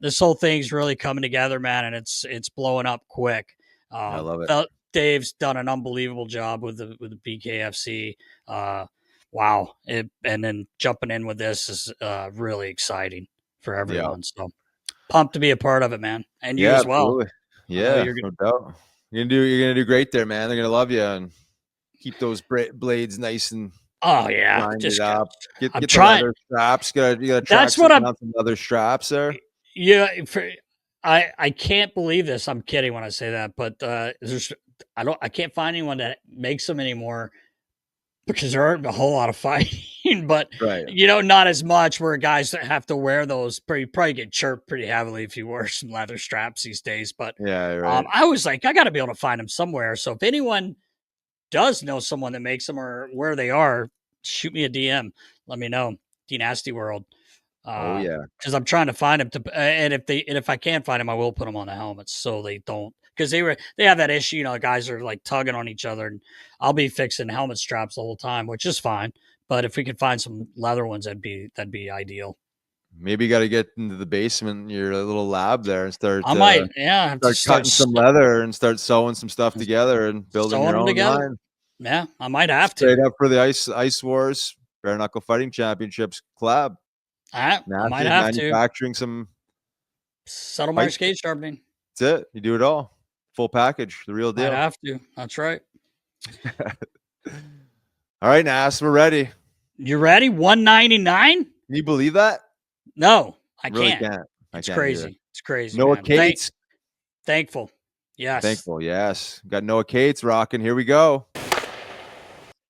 this whole thing's really coming together, man, and it's blowing up quick. I love it. Dave's done an unbelievable job with the BKFC. Wow, and then jumping in with this is really exciting for everyone. So pumped to be a part of it, man, and you as well. Absolutely. Yeah, no doubt. You're gonna do great there, man. They're gonna love you and keep those blades nice and just up. Get I'm the trying. leather straps. You gotta That's what I'm. some leather straps there. Yeah, I can't believe this. I'm kidding when I say that, but I can't find anyone that makes them anymore because there aren't a whole lot of fighting. But you know, not as much where guys that have to wear those probably get chirped pretty heavily if you wear some leather straps these days. But I was like, I got to be able to find them somewhere. So if anyone does know someone that makes them or where they are, shoot me a DM. Let me know. D-Nasty World. Because I'm trying to find them and if I can't find them, I will put them on the helmets so they don't, because they have that issue. You know, guys are like tugging on each other, and I'll be fixing helmet straps the whole time, which is fine. But if we could find some leather ones, that'd be ideal. Maybe you got to get into the basement, your little lab there, and start. I might, start cutting some leather and start sewing some stuff together and building your own line. Yeah, I might have to. Straight up for the Ice Wars Bare Knuckle Fighting Championships collab. I might have manufacturing some Settlemyre skate sharpening. That's it. You do it all. Full package. The real deal. Might have to. That's right. All right, Nas, we're ready. You ready? $199? Can you believe that? No, I really can't. It's crazy. Either. It's crazy. Noah Cates. Thankful. Yes. Thankful. Yes. Got Noah Cates rocking. Here we go.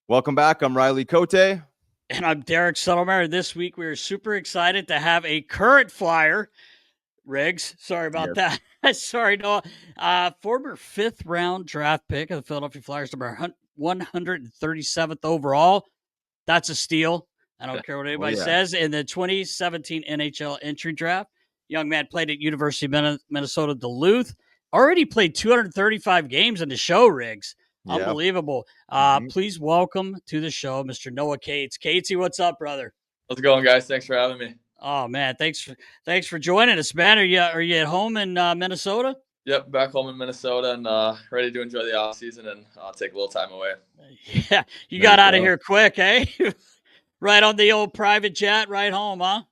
Welcome back. I'm Riley Cote. And I'm Derek Settlemyre. This week, we are super excited to have a current Flyer, Riggs. Sorry about that. Sorry, Noah. Former 5th round draft pick of the Philadelphia Flyers, number 137th overall. That's a steal. I don't care what anybody says. In the 2017 NHL entry draft, young man played at University of Minnesota Duluth. Already played 235 games in the show, Riggs. Unbelievable. Please welcome to the show, Mr. Noah Cates. Catesy, what's up, brother? How's it going, guys? Thanks for having me. Oh man, thanks for joining us, man. Are you at home in Minnesota? Yep, back home in Minnesota and ready to enjoy the off season and take a little time away. Yeah, you got out of here quick, eh? Right on the old private jet, right home, huh?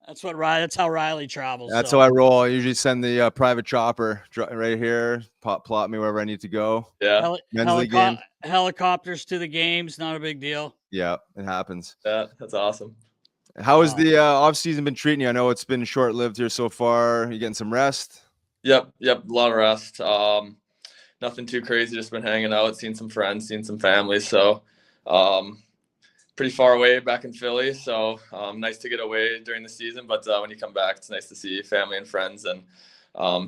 That's how Riley travels. That's how I roll. I usually send the private chopper right here, plot me wherever I need to go. Yeah. Helicopters to the games, not a big deal. Yeah, it happens. Yeah, that's awesome. How has the off season been treating you? I know it's been short lived here so far. You getting some rest? Yep, a lot of rest. Nothing too crazy. Just been hanging out, seeing some friends, seeing some family. So, pretty far away back in Philly. So nice to get away during the season. But when you come back, it's nice to see family and friends and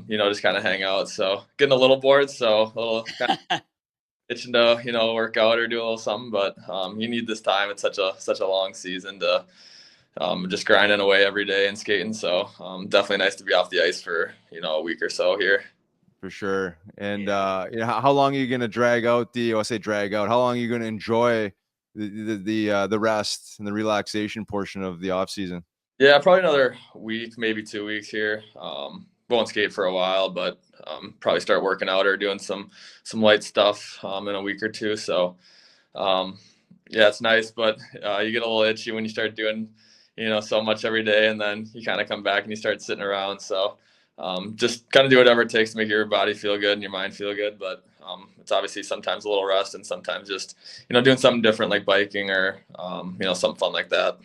just kind of hang out. So getting a little bored. So a little kind of itching to work out or do a little something. But you need this time. It's such a long season to just grinding away every day and skating. So definitely nice to be off the ice for a week or so here. For sure. And how long are you going to drag out how long are you going to enjoy the rest and the relaxation portion of the off season? Yeah, probably another week, maybe 2 weeks here. Won't skate for a while, but probably start working out or doing some light stuff in a week or two. So it's nice, but you get a little itchy when you start doing so much every day, and then you kind of come back and you start sitting around. So just kind of do whatever it takes to make your body feel good and your mind feel good. But it's obviously sometimes a little rest and sometimes just, doing something different like biking or, something fun like that.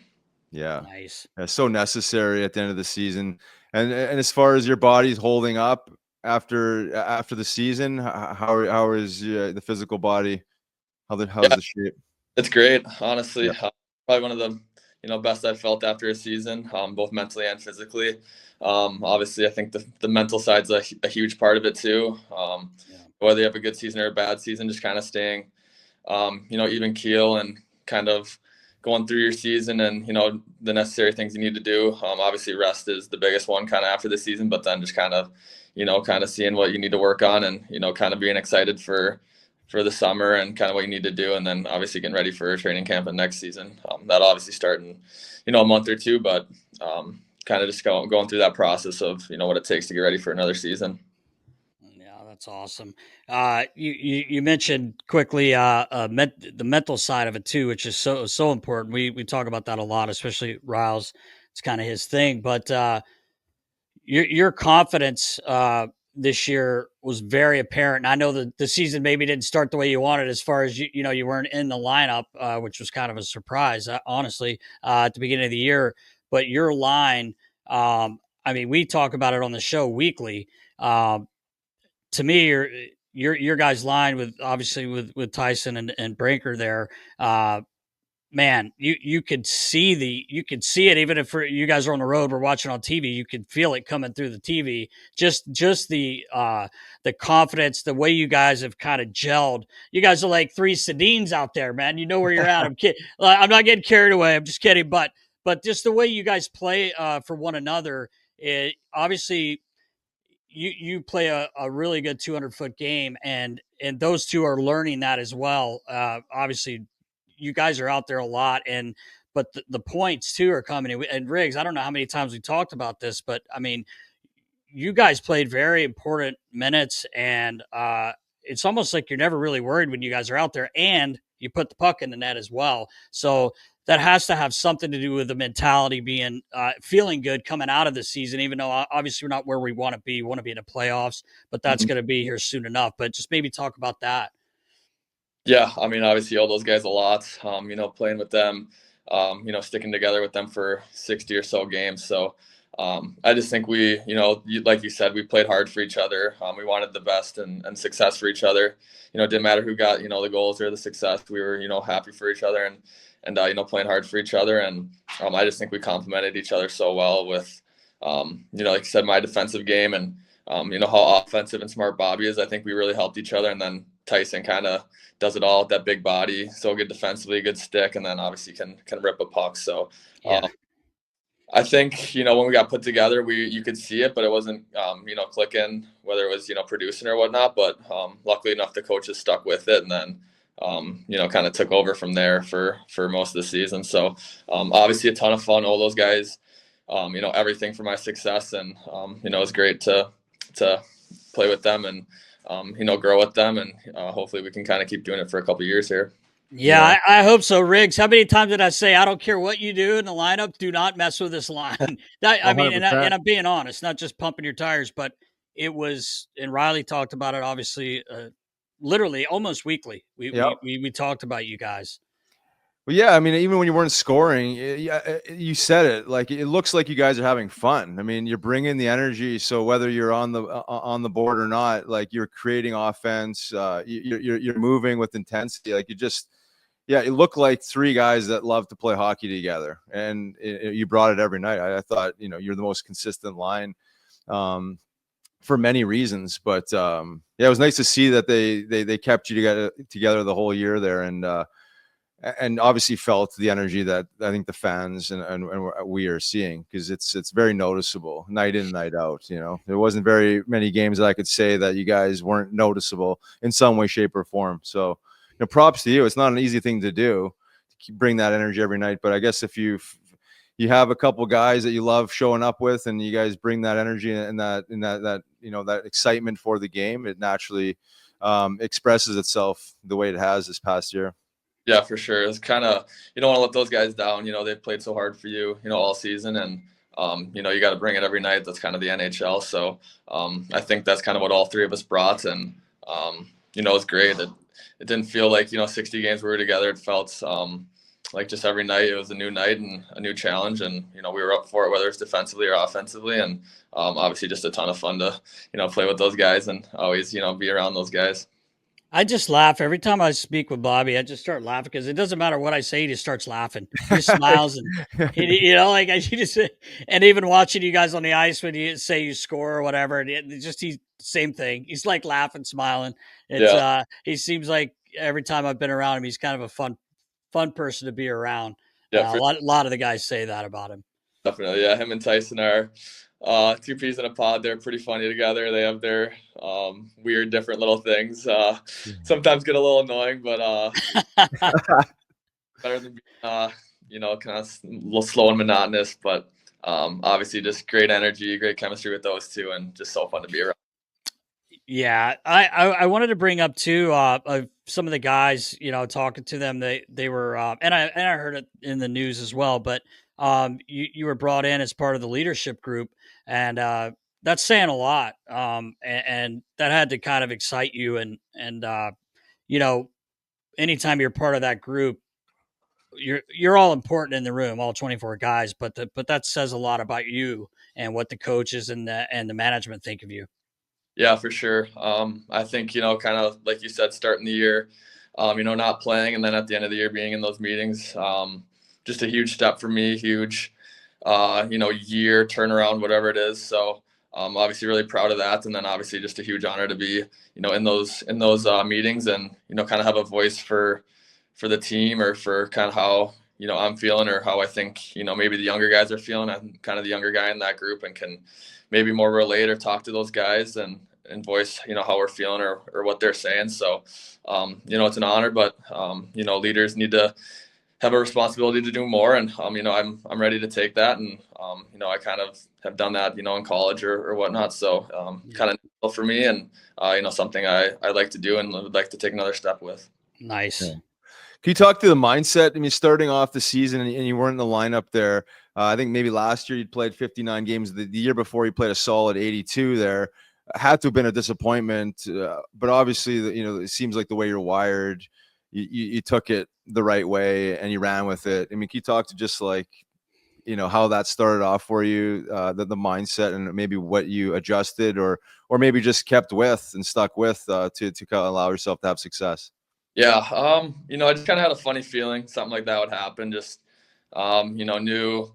Yeah. Nice. So necessary at the end of the season. And as far as your body's holding up after the season, how is the physical body? How's Yeah, the shape? it's great, honestly. Yeah. Probably one of the best I've felt after a season, both mentally and physically. Obviously, I think the mental side's a huge part of it too. Yeah. Whether you have a good season or a bad season, just kind of staying, even keel and kind of going through your season and the necessary things you need to do. Obviously, rest is the biggest one kind of after the season, but then just kind of seeing what you need to work on and kind of being excited for the summer and kind of what you need to do, and then obviously getting ready for training camp and next season. That'll obviously start in a month or two, but kind of just going through that process of what it takes to get ready for another season. Yeah, that's awesome. You mentioned quickly the mental side of it too, which is so important. We talk about that a lot, especially Riles. It's kind of his thing, but your confidence this year was very apparent. And I know that the season maybe didn't start the way you wanted, as far as you weren't in the lineup, which was kind of a surprise, honestly, at the beginning of the year. But your line, I mean, we talk about it on the show weekly. To me, your guys' line with obviously with Tyson and Brinker there. Man, you could see it, even if you guys are on the road, we're watching on TV, you could feel it coming through the TV. Just the confidence, the way you guys have kind of gelled. You guys are like three Sedines out there, man. You know where you're at. I'm kidding. I'm not getting carried away. I'm just kidding. But just the way you guys play for one another, it obviously you play a really good 200-foot game, and those two are learning that as well. Obviously, you guys are out there a lot, but the points too are coming. And Riggs, I don't know how many times we talked about this, but I mean, you guys played very important minutes, and it's almost like you're never really worried when you guys are out there, and you put the puck in the net as well. So that has to have something to do with the mentality being feeling good coming out of the season, even though obviously we're not where we want to be. We want to be in the playoffs, but that's going to be here soon enough. But just maybe talk about that. Yeah, I mean, obviously, all those guys a lot. Playing with them, sticking together with them for 60 or so games. So I just think we, like you said, we played hard for each other. We wanted the best and success for each other. It didn't matter who got the goals or the success. We were happy for each other and playing hard for each other. And I just think we complemented each other so well with, like you said, my defensive game and how offensive and smart Bobby is. I think we really helped each other. And then Tyson kind of does it all with that big body, so good defensively, good stick, and then obviously can rip a puck. So I think when we got put together, you could see it, but it wasn't clicking, whether it was producing or whatnot. But luckily enough, the coaches stuck with it, and then kind of took over from there for most of the season. So obviously a ton of fun. All those guys, everything for my success, and it was great to play with them and grow with them, and hopefully we can kind of keep doing it for a couple of years here. Yeah, I hope so, Riggs. How many times did I say, I don't care what you do in the lineup, do not mess with this line? I mean, and I'm being honest, not just pumping your tires, but it was, and Riley talked about it, obviously, literally almost weekly. We talked about you guys. Well, yeah, I mean, even when you weren't scoring, you said it. Like, it looks like you guys are having fun. I mean, you're bringing the energy. So whether you're on the board or not, like, you're creating offense. You're moving with intensity. Like, it looked like three guys that love to play hockey together, and you brought it every night. I thought you're the most consistent line for many reasons, but it was nice to see that they kept you together the whole year there, and obviously felt the energy that I think the fans and we are seeing, because it's very noticeable night in and night out. There wasn't very many games that I could say that you guys weren't noticeable in some way, shape, or form. So props to you. It's not an easy thing to do, to bring that energy every night. But I guess if you have a couple guys that you love showing up with, and you guys bring that energy and that excitement for the game, it naturally expresses itself the way it has this past year. Yeah, for sure. It's kind of, you don't want to let those guys down. They've played so hard for you, all season, and you got to bring it every night. That's kind of the NHL. So I think that's kind of what all three of us brought, and it's great. It didn't feel like 60 games we were together. It felt like just every night it was a new night and a new challenge, and we were up for it, whether it's defensively or offensively, and obviously just a ton of fun to play with those guys and always be around those guys. I just laugh every time I speak with Bobby. I just start laughing because it doesn't matter what I say. He just starts laughing. He just smiles and and even watching you guys on the ice when you say you score or whatever, and he's same thing. He's like laughing, smiling. It's he seems like every time I've been around him, he's kind of a fun person to be around. Yeah, A lot of the guys say that about him. Definitely, yeah. Him and Tyson are two peas in a pod. They're pretty funny together. They have their weird, different little things. Sometimes get a little annoying, but better than being, kind of a little slow and monotonous. But obviously, just great energy, great chemistry with those two, and just so fun to be around. Yeah, I wanted to bring up too some of the guys, talking to them. They were and I heard it in the news as well, but you were brought in as part of the leadership group, and that's saying a lot. And that had to kind of excite you, and anytime you're part of that group, you're all important in the room, all 24 guys, but that says a lot about you and what the coaches and the management think of you. Yeah, for sure. I think, kind of like you said, starting the year, not playing, and then at the end of the year being in those meetings, just a huge step for me, huge, year turnaround, whatever it is. So obviously really proud of that. And then obviously just a huge honor to be, in those meetings and, kind of have a voice for the team or for kind of how, I'm feeling or how I think, maybe the younger guys are feeling. I'm kind of the younger guy in that group and can maybe more relate or talk to those guys and voice, how we're feeling or what they're saying. So, it's an honor, but, leaders need to have a responsibility to do more. And, I'm ready to take that. And, I kind of have done that, in college or whatnot. So kind of for me and, something I like to do and would like to take another step with. Nice. Yeah. Can you talk to the mindset? I mean, starting off the season and you weren't in the lineup there. I think maybe last year you'd played 59 games. The year before you played a solid 82 there. Had to have been a disappointment, but obviously, it seems like the way you're wired, you took it the right way and you ran with it. I mean, can you talk to just like, how that started off for you, the mindset and maybe what you adjusted or maybe just kept with and stuck with to kind of allow yourself to have success? Yeah. I just kind of had a funny feeling something like that would happen. Just, knew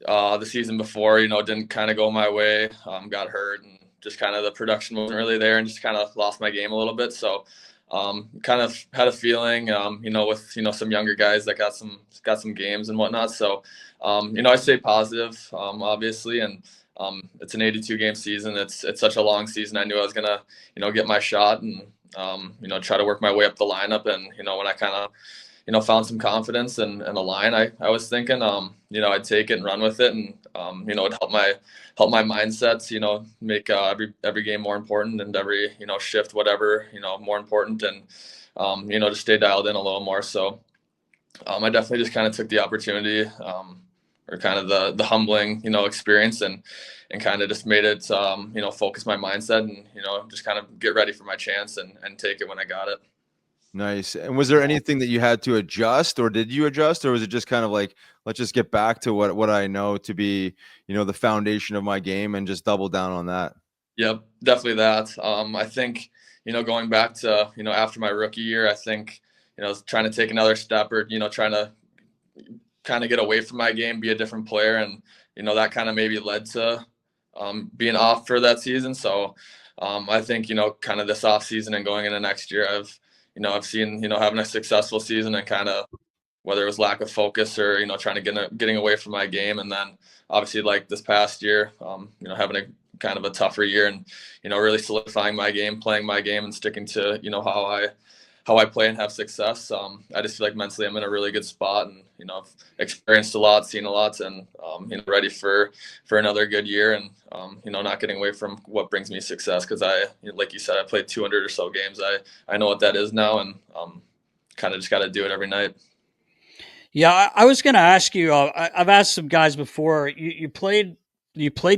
the season before, didn't kind of go my way, got hurt and just kind of the production wasn't really there and just kind of lost my game a little bit. So kind of had a feeling, with, some younger guys that got some games and whatnot. So, I stay positive, obviously. And it's an 82 game season. It's such a long season. I knew I was going to, get my shot and, try to work my way up the lineup. And, when I kind of, found some confidence and a line, I was thinking, I'd take it and run with it. And, it'd help my mindsets, make every game more important and every, shift, whatever, more important and, just stay dialed in a little more. So I definitely just kind of took the opportunity or kind of the humbling, experience and kind of just made it, focus my mindset and, just kind of get ready for my chance and take it when I got it. Nice. And was there anything that you had to adjust or did you adjust or was it just kind of like, let's just get back to what I know to be, the foundation of my game and just double down on that? Yep, definitely that. I think, going back to, after my rookie year, I think, trying to take another step or, trying to kind of get away from my game, be a different player. And, that kind of maybe led to being off for that season. So I think, kind of this off season and going into next year, I've seen, having a successful season and kind of whether it was lack of focus or, trying to getting away from my game. And then obviously like this past year, having a kind of a tougher year and, really solidifying my game, playing my game and sticking to, how I play and have success. I just feel like mentally I'm in a really good spot and, I've experienced a lot, seen a lot and, ready for another good year and, not getting away from what brings me success. Cause like you said, I played 200 or so games. I know what that is now and, kind of just got to do it every night. Yeah. I was going to ask you, I've asked some guys before, you played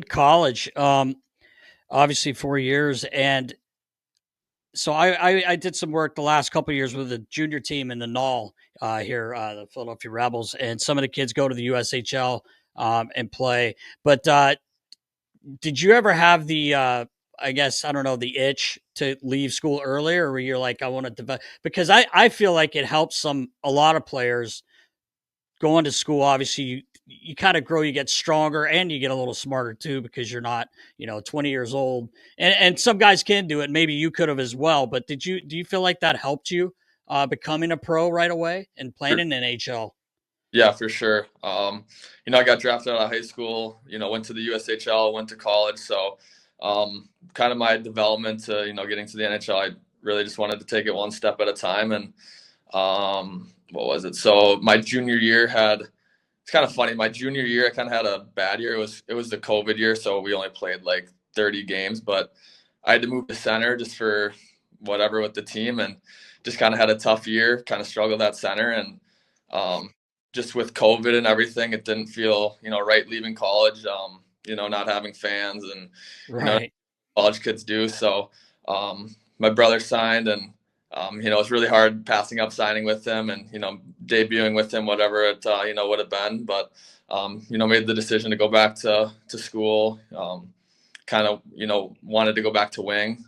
college, obviously 4 years and So I did some work the last couple of years with the junior team in the Null here, the Philadelphia Rebels, and some of the kids go to the USHL and play. But did you ever have the I guess I don't know, the itch to leave school earlier, or you're like, I want to develop? Because I feel like it helps a lot of players going to school. Obviously, you kind of grow, you get stronger, and you get a little smarter too, because you're not 20 years old, and some guys can do it. Maybe you could have as well. But do you feel like that helped you becoming a pro right away and playing in NHL? Yeah, for sure. I got drafted out of high school, went to the USHL, went to college. So kind of my development to, getting to the NHL, I really just wanted to take it one step at a time. And what was it? So my junior year it's kind of funny. My junior year, I kind of had a bad year. It was the COVID year. So we only played like 30 games, but I had to move to center just for whatever with the team, and just kind of had a tough year, kind of struggled at center. And just with COVID and everything, it didn't feel, right leaving college, not having fans and, Right. college kids do. So my brother signed, and, it's really hard passing up signing with him and, debuting with him, whatever it, would have been. But, made the decision to go back to school, kind of, wanted to go back to wing,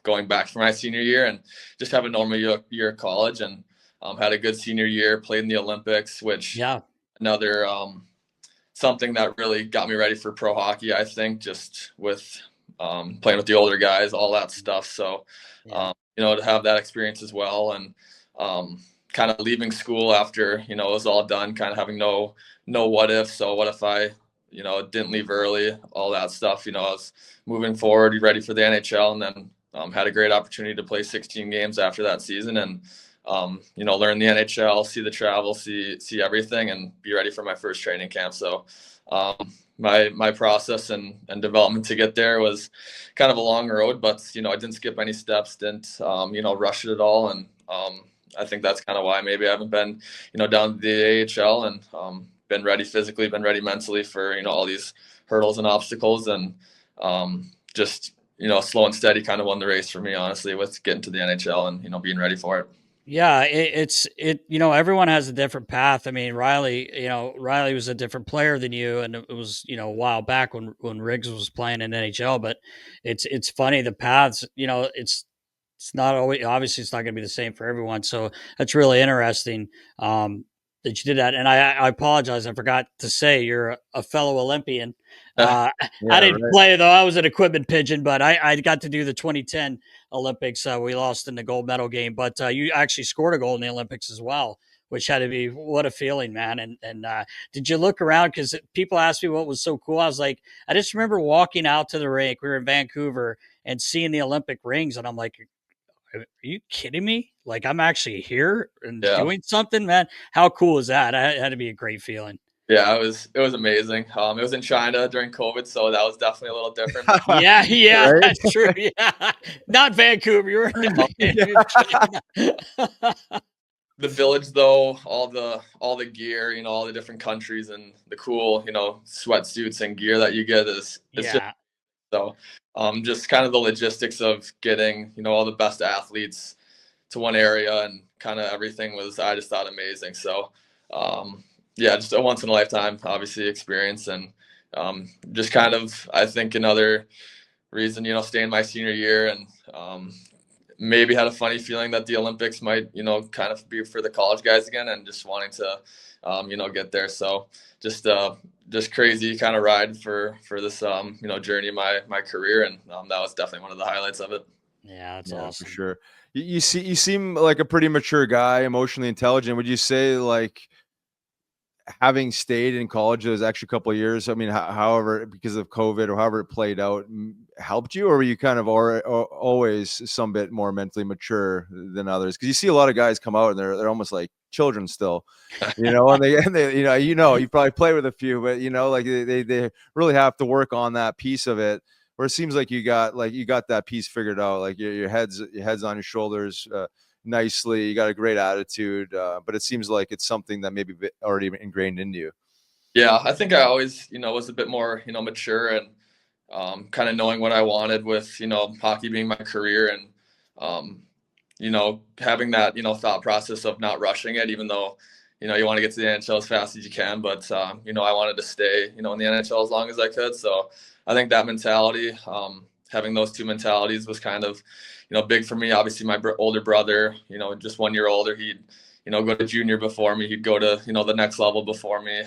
going back for my senior year and just have a normal year of college. And had a good senior year, played in the Olympics, which another something that really got me ready for pro hockey, I think, just with playing with the older guys, all that stuff. So, to have that experience as well, and kind of leaving school after, it was all done, kind of having no what if. So what if I, didn't leave early, all that stuff. I was moving forward, ready for the NHL, and then had a great opportunity to play 16 games after that season, and learn the NHL, see the travel, see everything, and be ready for my first training camp. So my process and development to get there was kind of a long road, but, I didn't skip any steps, didn't, rush it at all. And I think that's kind of why maybe I haven't been, down to the AHL, and been ready physically, been ready mentally for, all these hurdles and obstacles. And just, slow and steady kind of won the race for me, honestly, with getting to the NHL and, being ready for it. Yeah, it's everyone has a different path. I mean, Riley was a different player than you, and it was, a while back when Riggs was playing in NHL. But it's funny, the paths, it's not always, obviously it's not going to be the same for everyone. So that's really interesting that you did that. And I apologize, I forgot to say you're a fellow Olympian. I didn't play though; I was an equipment pigeon, but I got to do the 2010 Olympics. We lost in the gold medal game, but you actually scored a goal in the Olympics as well, which had to be, what a feeling, man. And did you look around? Because people asked me what was so cool. I was like, I just remember walking out to the rink. We were in Vancouver and seeing the Olympic rings, and I'm like, are you kidding me? Like, I'm actually here and doing something, man. How cool is that? It had to be a great feeling. Yeah, it was amazing. It was in China during COVID, so that was definitely a little different. Yeah, right? That's true. Yeah, not Vancouver. You were in the village, though, all the gear, all the different countries and the cool, sweatsuits and gear that you get is just so. Just kind of the logistics of getting, all the best athletes to one area, and kind of everything I just thought amazing. So. Just a once in a lifetime, obviously, experience, and just kind of, I think, another reason, staying my senior year, and maybe had a funny feeling that the Olympics might, kind of be for the college guys again, and just wanting to, get there. So just crazy kind of ride for this, journey of my career, and that was definitely one of the highlights of it. Yeah, that's awesome. For sure. You seem like a pretty mature guy, emotionally intelligent. Would you say, like, having stayed in college those extra couple of years, I mean, however, because of COVID or however it played out, helped you, or were you kind of always some bit more mentally mature than others? Because you see a lot of guys come out and they're almost like children still, and they you probably play with a few, but like they really have to work on that piece of it. Where it seems like you got that piece figured out, like your head's on your shoulders. Nicely, you got a great attitude, but it seems like it's something that maybe already ingrained into you. Yeah, I think I always, was a bit more, mature, and kind of knowing what I wanted with, hockey being my career, and having that, thought process of not rushing it, even though, you want to get to the NHL as fast as you can. But, I wanted to stay, in the NHL as long as I could. So I think that mentality, having those two mentalities was kind of, big for me. Obviously, my older brother, just 1 year older, he'd, go to junior before me. He'd go to, the next level before me,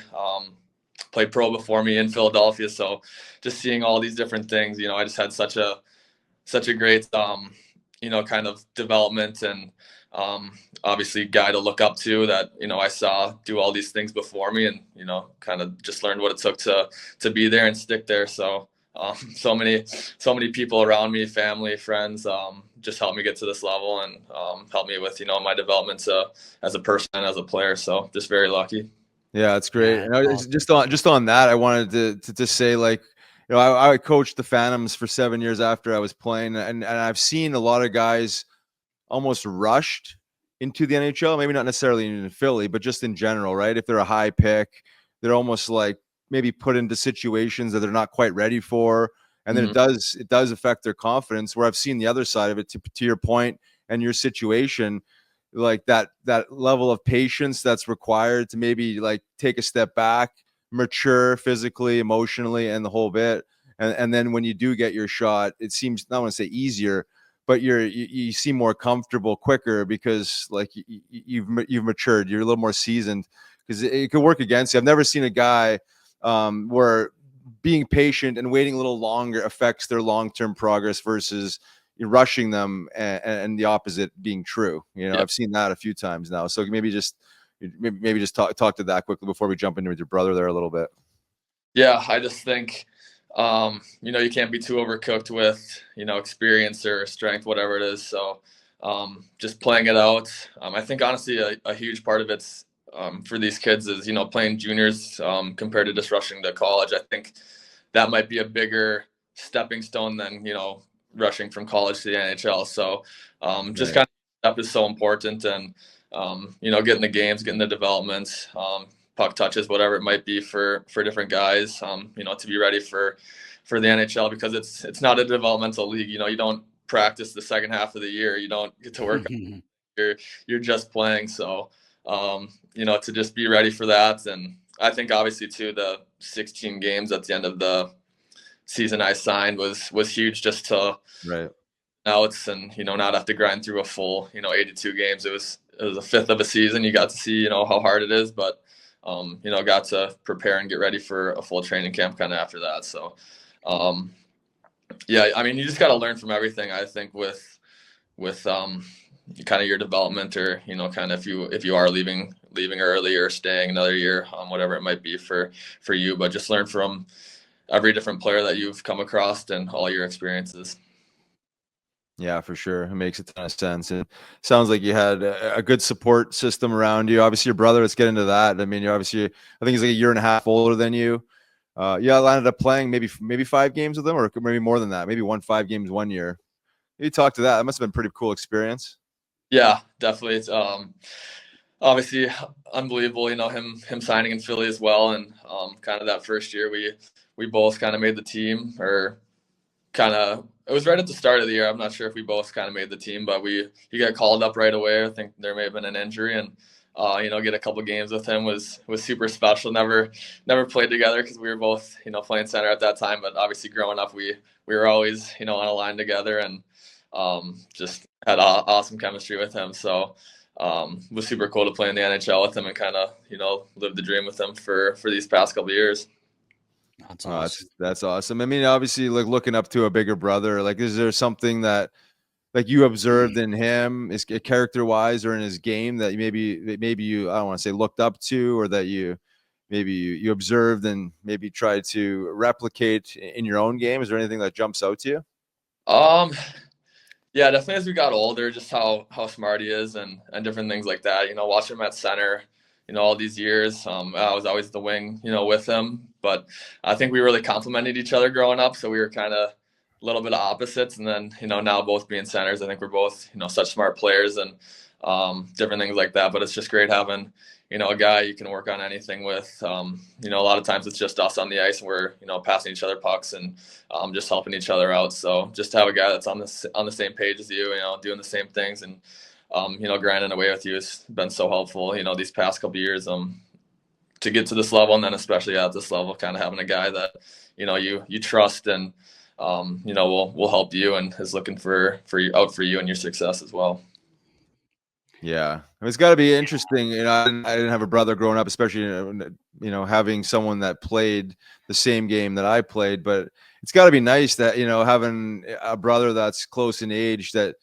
played pro before me in Philadelphia. So just seeing all these different things, I just had such a great, kind of development and obviously guy to look up to that, I saw do all these things before me and, kind of just learned what it took to be there and stick there. So so many people around me, family, friends, just helped me get to this level and helped me with, my development as a person and as a player. So just very lucky. Yeah, that's great. Yeah, And I was just on that, I wanted to say, like, I coached the Phantoms for 7 years after I was playing, and I've seen a lot of guys almost rushed into the NHL. Maybe not necessarily in Philly, but just in general, right? If they're a high pick, they're almost like maybe put into situations that they're not quite ready for, and then it does affect their confidence. Where I've seen the other side of it, to your point and your situation, like that level of patience that's required to maybe like take a step back, mature physically, emotionally, and the whole bit. And then when you do get your shot, it seems, not want to say easier, but you seem more comfortable quicker because like you've matured, you're a little more seasoned, because it could work against you. I've never seen a guy where being patient and waiting a little longer affects their long-term progress versus rushing them and the opposite being true. Yeah. I've seen that a few times now. So maybe just talk to that quickly before we jump into with your brother there a little bit. Yeah, I just think, you can't be too overcooked with, experience or strength, whatever it is. So just playing it out. I think honestly a huge part of it's for these kids is, playing juniors compared to just rushing to college. I think that might be a bigger stepping stone than, rushing from college to the NHL. So just kind of step is so important, and getting the games, getting the developments, puck touches, whatever it might be for different guys, to be ready for the NHL, because it's not a developmental league. You don't practice the second half of the year. You don't get to work. You're just playing. So to just be ready for that. And I think obviously too, the 16 games at the end of the season I signed was huge, just to outs and not have to grind through a full 82 games. It was a fifth of a season. You got to see how hard it is, but got to prepare and get ready for a full training camp kind of after that. So you just got to learn from everything, I think, with kind of your development, or kind of if you are leaving early or staying another year, whatever it might be for you, but just learn from every different player that you've come across and all your experiences. Yeah, for sure. It makes a ton of sense. It sounds like you had a good support system around you. Obviously, your brother, let's get into that. I mean, I think he's like a year and a half older than you. I ended up playing maybe 5 games with him, or maybe more than that. Maybe won 5 games 1 year. You talk to that. That must have been a pretty cool experience. Yeah, definitely. It's obviously unbelievable, him signing in Philly as well. And kind of that first year we both kind of made the team, or it was right at the start of the year. I'm not sure if we both kind of made the team, but he got called up right away. I think there may have been an injury, and get a couple games with him was super special. Never played together because we were both playing center at that time, but obviously growing up we were always on a line together, and just had awesome chemistry with him. So it was super cool to play in the NHL with him and kind of live the dream with him for these past couple of years. That's awesome. That's awesome. I mean, obviously, like, looking up to a bigger brother, like, is there something that like you observed in him, is character wise, or in his game, that maybe you, I don't want to say looked up to, or that you observed and maybe tried to replicate in your own game? Is there anything that jumps out to you? Yeah, definitely as we got older, just how smart he is and different things like that. Watching him at center, all these years, I was always the wing, with him. But I think we really complemented each other growing up. So we were kind of a little bit of opposites. And then, now both being centers, I think we're both, such smart players. And different things like that. But it's just great having, a guy you can work on anything with. A lot of times it's just us on the ice and we're, passing each other pucks and just helping each other out. So just to have a guy that's on the same page as you, doing the same things and, grinding away with you has been so helpful, these past couple of years, to get to this level. And then especially at this level, kind of having a guy that, you trust and, will help you and is looking for you and your success as well. Yeah, I mean, it's got to be interesting. I didn't have a brother growing up, especially having someone that played the same game that I played. But it's got to be nice that having a brother that's close in age that,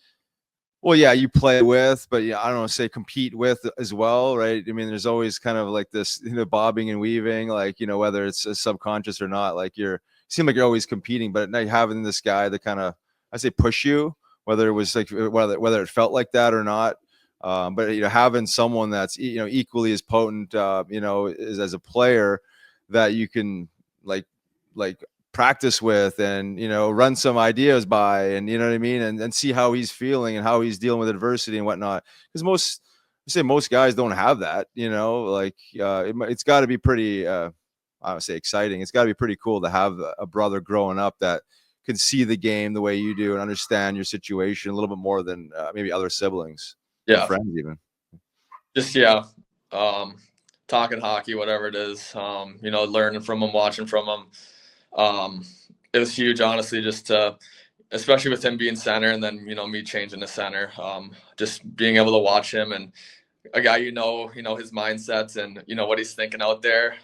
well, yeah, you play with, but I don't know, say compete with as well, right? I mean, there's always kind of like this, bobbing and weaving, like whether it's a subconscious or not. Like seem like you're always competing, but at night having this guy that kind of, I say, push you, whether it was like whether it felt like that or not. But having someone that's equally as potent as a player that you can like practice with and run some ideas by and what I mean and see how he's feeling and how he's dealing with adversity and whatnot, because most guys don't have that. It's got to be pretty I would say exciting. It's got to be pretty cool to have a brother growing up that can see the game the way you do and understand your situation a little bit more than maybe other siblings. Yeah, friends even. Just talking hockey, whatever it is, learning from them, watching from them. It was huge, honestly, just especially with him being center and then me changing to center. Just being able to watch him and a guy his mindsets and what he's thinking out there.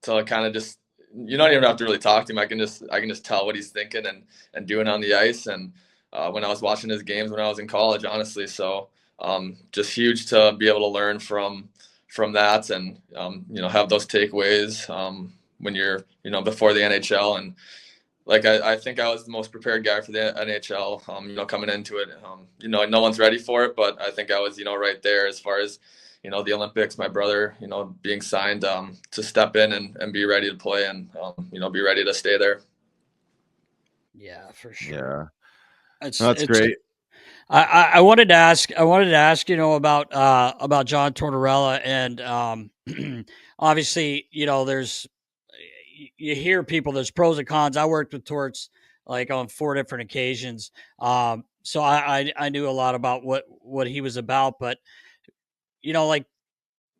So kind of just you don't even have to really talk to him. I can just tell what he's thinking and doing on the ice and. When I was watching his games when I was in college, honestly. So just huge to be able to learn from that and, have those takeaways when you're, before the NHL. And like, I think I was the most prepared guy for the NHL, coming into it. No one's ready for it, but I think I was, right there as far as, the Olympics, my brother, being signed to step in and be ready to play and, be ready to stay there. Yeah, for sure. Yeah. That's great. I wanted to ask, about John Tortorella and obviously, you hear people, there's pros and cons. I worked with Torts like on 4 different occasions. So I knew a lot about what he was about, but like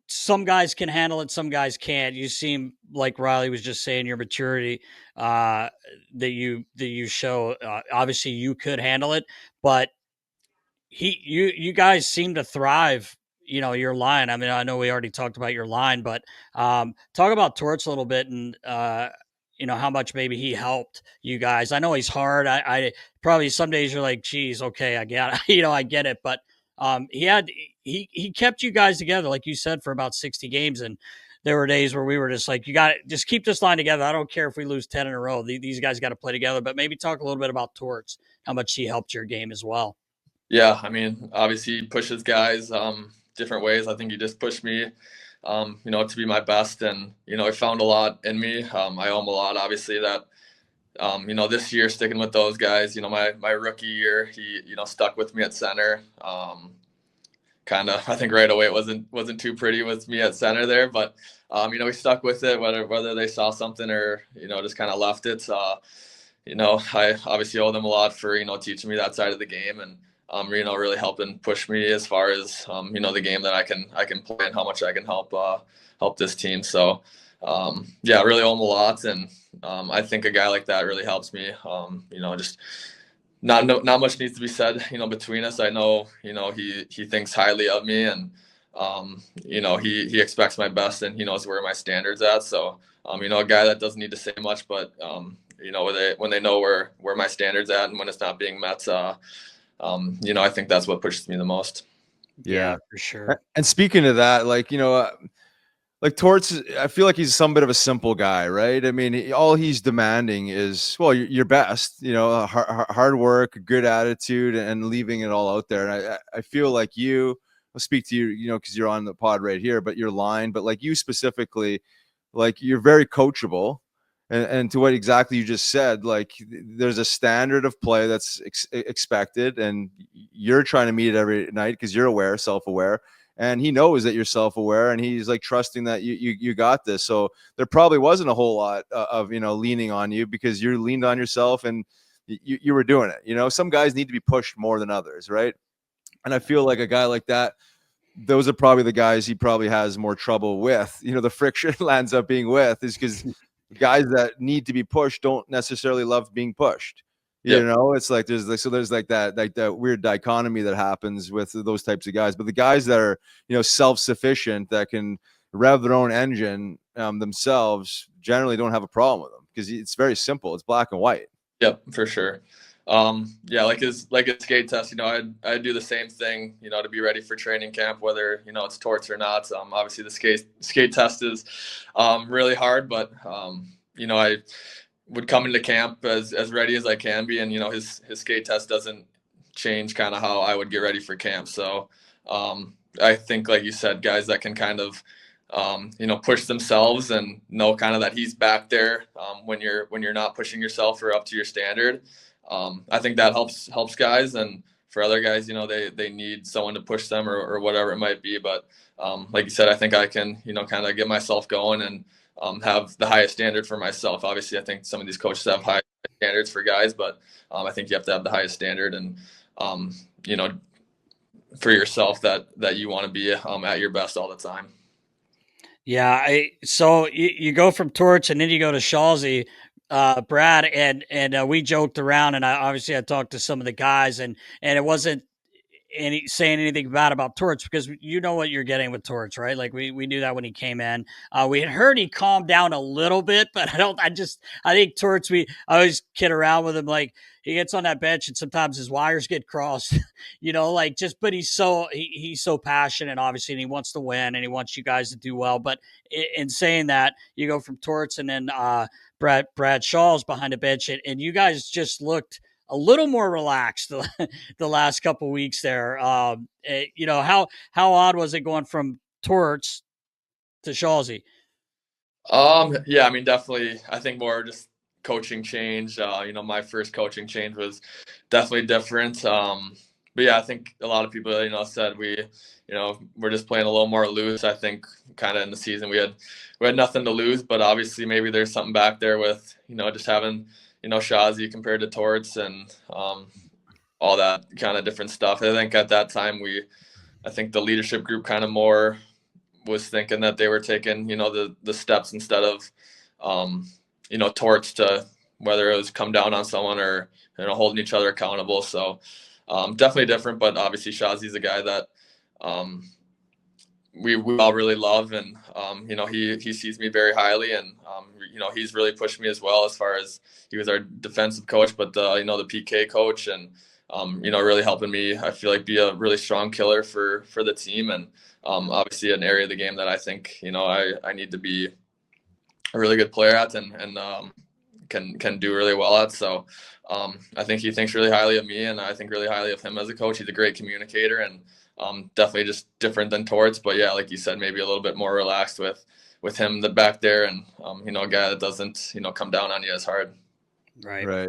some guys can handle it, some guys can't. You seem like Riley was just saying your maturity that you show. Obviously, you could handle it, but you guys seem to thrive. Your line. I mean, I know we already talked about your line, but talk about Torts a little bit and how much maybe he helped you guys. I know he's hard. I probably some days you're like, geez, okay, I get it. I get it, but he kept you guys together, like you said, for about 60 games. And there were days where we were just like, you got to just keep this line together. I don't care if we lose 10 in a row. These guys got to play together, but maybe talk a little bit about Torts, how much he helped your game as well. Yeah. I mean, obviously he pushes guys, different ways. I think he just pushed me, to be my best and, he found a lot in me. I owe him a lot, obviously that, this year sticking with those guys, my rookie year, he, stuck with me at center. Kind of, I think right away it wasn't too pretty with me at center there, but we stuck with it, whether they saw something or just kind of left it. I obviously owe them a lot for teaching me that side of the game and really helping push me as far as the game that I can play and how much I can help this team. So I really owe him a lot, and I think a guy like that really helps me. Just. Not much needs to be said, between us. I know, he thinks highly of me and, he expects my best and he knows where my standard's at. So, a guy that doesn't need to say much, but, when they know where my standard's at and when it's not being met, I think that's what pushes me the most. Yeah, for sure. And speaking of that, like Torts, I feel like he's some bit of a simple guy, right? I mean, all he's demanding is, well, your best, hard work, good attitude, and leaving it all out there. And I feel like I'll speak to you, because you're on the pod right here, but your line, but like you specifically, like you're very coachable. And to what exactly you just said, like there's a standard of play that's expected, and you're trying to meet it every night because you're self-aware, and he knows that you're self-aware, and he's like trusting that you got this. So there probably wasn't a whole lot of leaning on you, because you leaned on yourself and you were doing it. Some guys need to be pushed more than others, right? And I feel like a guy like that, those are probably the guys he probably has more trouble with. The friction lands up being with is because guys that need to be pushed don't necessarily love being pushed. It's like there's that weird dichotomy that happens with those types of guys. But the guys that are self-sufficient, that can rev their own engine themselves, generally don't have a problem with them, because it's very simple. It's black and white. Yep, for sure. Like his skate test, I'd do the same thing, to be ready for training camp, whether, it's torts or not. Obviously the skate test is, really hard, but, I would come into camp as ready as I can be. And, his skate test doesn't change kind of how I would get ready for camp. So, I think, like you said, guys that can kind of, push themselves and know kind of that he's back there, when you're not pushing yourself or up to your standard. I think that helps guys, and for other guys, they need someone to push them or whatever it might be. But like you said, I think I can, kind of get myself going and have the highest standard for myself. Obviously, I think some of these coaches have high standards for guys, but I think you have to have the highest standard and, for yourself that you want to be at your best all the time. Yeah. So you go from Torch and then you go to Shawsey, Brad, and we joked around, and I talked to some of the guys, and it wasn't saying anything bad about Torch, because you know what you're getting with Torch, right? Like we knew that when he came in. We had heard he calmed down a little bit, but I think Torch, I always kid around with him, like he gets on that bench and sometimes his wires get crossed, but he's so passionate, obviously, and he wants to win and he wants you guys to do well. But in saying that, you go from Torch and then Brad Shaw's behind the bench, and you guys just looked a little more relaxed the last couple weeks there. How odd was it going from Torch to Shawsey? Yeah, I mean, definitely, I think more just coaching change. My first coaching change was definitely different. But yeah, I think a lot of people, said we're just playing a little more loose. I think kind of in the season we had nothing to lose, but obviously maybe there's something back there with, just having, Shawsey compared to Torts and all that kind of different stuff. I think at that time I think the leadership group kind of more was thinking that they were taking, the steps instead of, Torts, to whether it was come down on someone or, holding each other accountable. So definitely different, but obviously Shawsey's a guy that we all really love, and he sees me very highly, and he's really pushed me as well, as far as he was our defensive coach, but the PK coach, and really helping me, I feel like, be a really strong killer for the team, and obviously an area of the game that I think I need to be a really good player at and can do really well at. So I think he thinks really highly of me, and I think really highly of him as a coach. He's a great communicator, and definitely just different than Torts, but yeah, like you said, maybe a little bit more relaxed with him back there, and a guy that doesn't come down on you as hard. Right.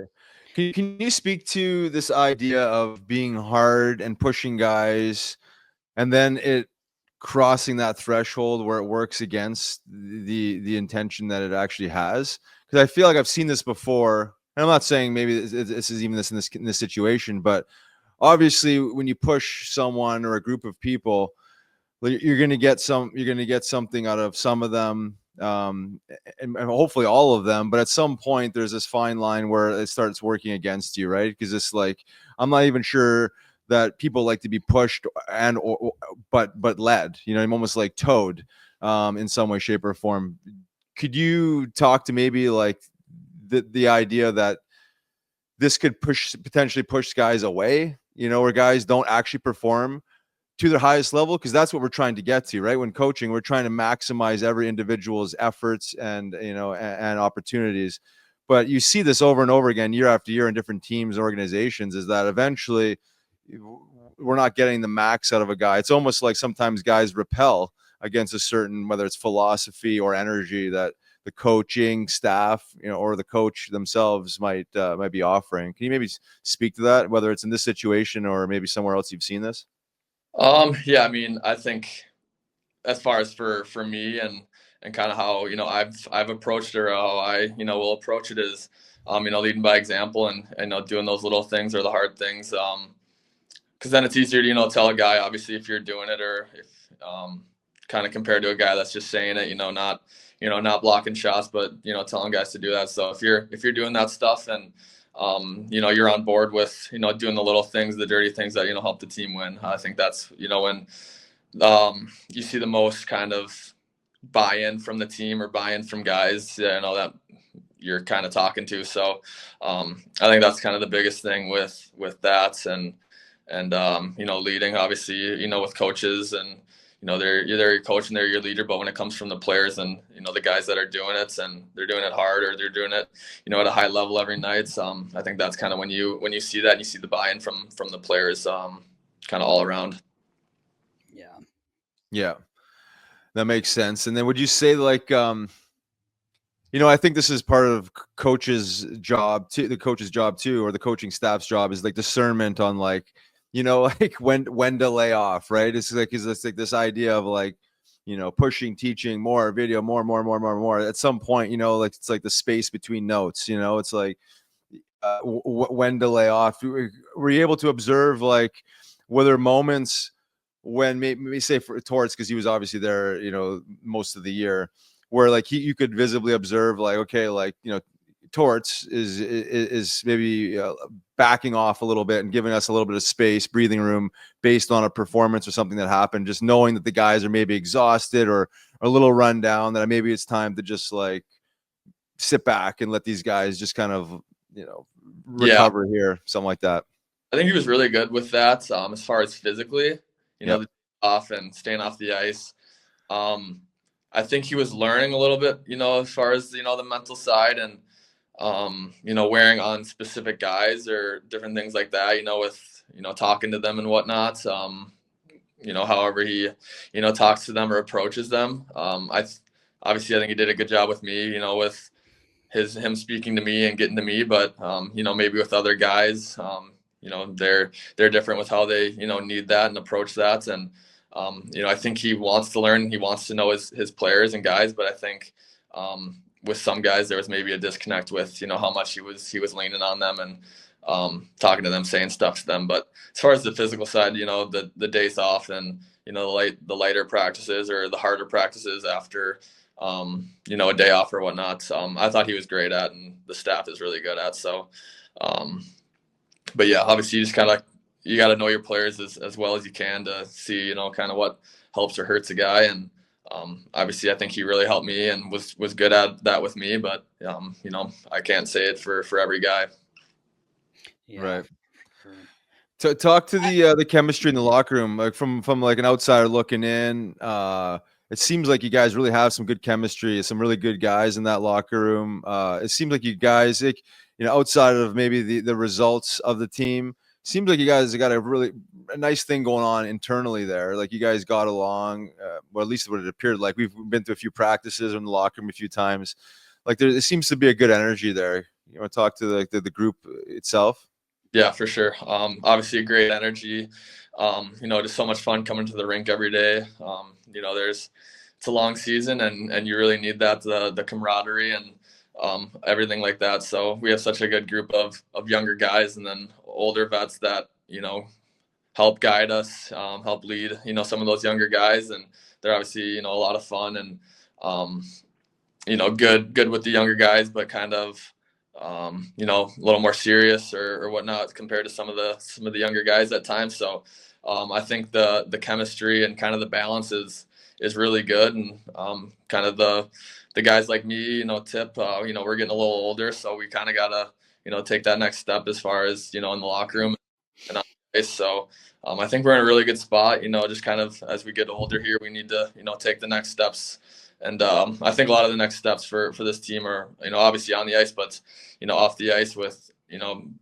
Can you speak to this idea of being hard and pushing guys, and then it crossing that threshold where it works against the intention that it actually has? Because I feel like I've seen this before, and I'm not saying maybe this is even in this situation, but obviously when you push someone or a group of people, you're going to get something out of some of them, and hopefully all of them. But at some point there's this fine line where it starts working against you, right? Because it's like, I'm not even sure that people like to be pushed but led, I'm almost like towed in some way, shape, or form. Could you talk to maybe like the idea that this could potentially push guys away, where guys don't actually perform to their highest level? Because that's what we're trying to get to, right? When coaching, we're trying to maximize every individual's efforts and and opportunities. But you see this over and over again, year after year, in different teams and organizations, is that eventually we're not getting the max out of a guy. It's almost like sometimes guys repel against a certain, whether it's philosophy or energy that the coaching staff, or the coach themselves might be offering. Can you maybe speak to that, whether it's in this situation or maybe somewhere else you've seen this? Yeah, I mean, I think as far as for me and kind of how, I've approached it, or how I, will approach it is, leading by example and doing those little things or the hard things. Because then it's easier to, tell a guy, obviously, if you're doing it, or if kind of compared to a guy that's just saying it, not blocking shots, but, telling guys to do that. So if you're doing that stuff and, you're on board with, doing the little things, the dirty things that, help the team win. I think that's, when you see the most kind of buy-in from the team or buy-in from guys, that you're kind of talking to. So I think that's kind of the biggest thing with that. And leading, obviously, with coaches, and, they're your coach and they're your leader. But when it comes from the players and, the guys that are doing it and they're doing it hard, or they're doing it, at a high level every night. I think that's kind of when you see that, and you see the buy-in from the players kind of all around. Yeah, that makes sense. And then would you say, like, I think this is part of coach's job too, or the coaching staff's job, is like discernment on, like, like when to lay off, right? It's like this idea of, like, pushing, teaching, more video, more. At some point, like, it's like the space between notes, it's like when to lay off. Were you able to observe, like, were there moments when, maybe say for Torts, because he was obviously there, most of the year, where, like, you could visibly observe, like, okay, like, Torts is maybe backing off a little bit and giving us a little bit of space, breathing room, based on a performance or something that happened, just knowing that the guys are maybe exhausted or a little run down, that maybe it's time to just, like, sit back and let these guys just kind of, recover here, something like that. I think he was really good with that, as far as physically, off and staying off the ice. I think he was learning a little bit, as far as, the mental side, and, wearing on specific guys or different things like that, with, talking to them and whatnot. However he, talks to them or approaches them. I think he did a good job with me, with him speaking to me and getting to me, but, maybe with other guys, they're different with how they, need that and approach that. And, I think he wants to learn, he wants to know his players and guys, but I think, with some guys, there was maybe a disconnect with, how much he was leaning on them and, talking to them, saying stuff to them. But as far as the physical side, the days off and, the lighter practices or the harder practices after, a day off or whatnot, I thought he was great at, and the staff is really good at. So, but yeah, obviously you just kind of, you got to know your players as well as you can to see, kind of what helps or hurts a guy. And, obviously I think he really helped me and was good at that with me, but, I can't say it for every guy. Yeah, right. sure. To talk to the chemistry in the locker room, like from like an outsider looking in, it seems like you guys really have some good chemistry, some really good guys in that locker room. It seems like you guys, like, outside of maybe the results of the team, seems like you guys have got a nice thing going on internally there. Like, you guys got along, well, at least what it appeared like. We've been to a few practices in the locker room a few times. Like, there seems to be a good energy there. You want to talk to the group itself? Yeah, for sure. Obviously a great energy. Just so much fun coming to the rink every day. It's a long season, and you really need that, the camaraderie and everything like that. So we have such a good group of younger guys, and then older vets that, help guide us, help lead, some of those younger guys. And they're obviously, a lot of fun and, good with the younger guys, but kind of, a little more serious or whatnot compared to some of the younger guys at times. So I think the chemistry and kind of the balance is really good. And kind of the guys like me, Tip, we're getting a little older, so we kind of gotta, take that next step as far as, in the locker room and on the ice. So I think we're in a really good spot, just kind of as we get older here, we need to, take the next steps. And I think a lot of the next steps for this team are, obviously on the ice, but, off the ice with,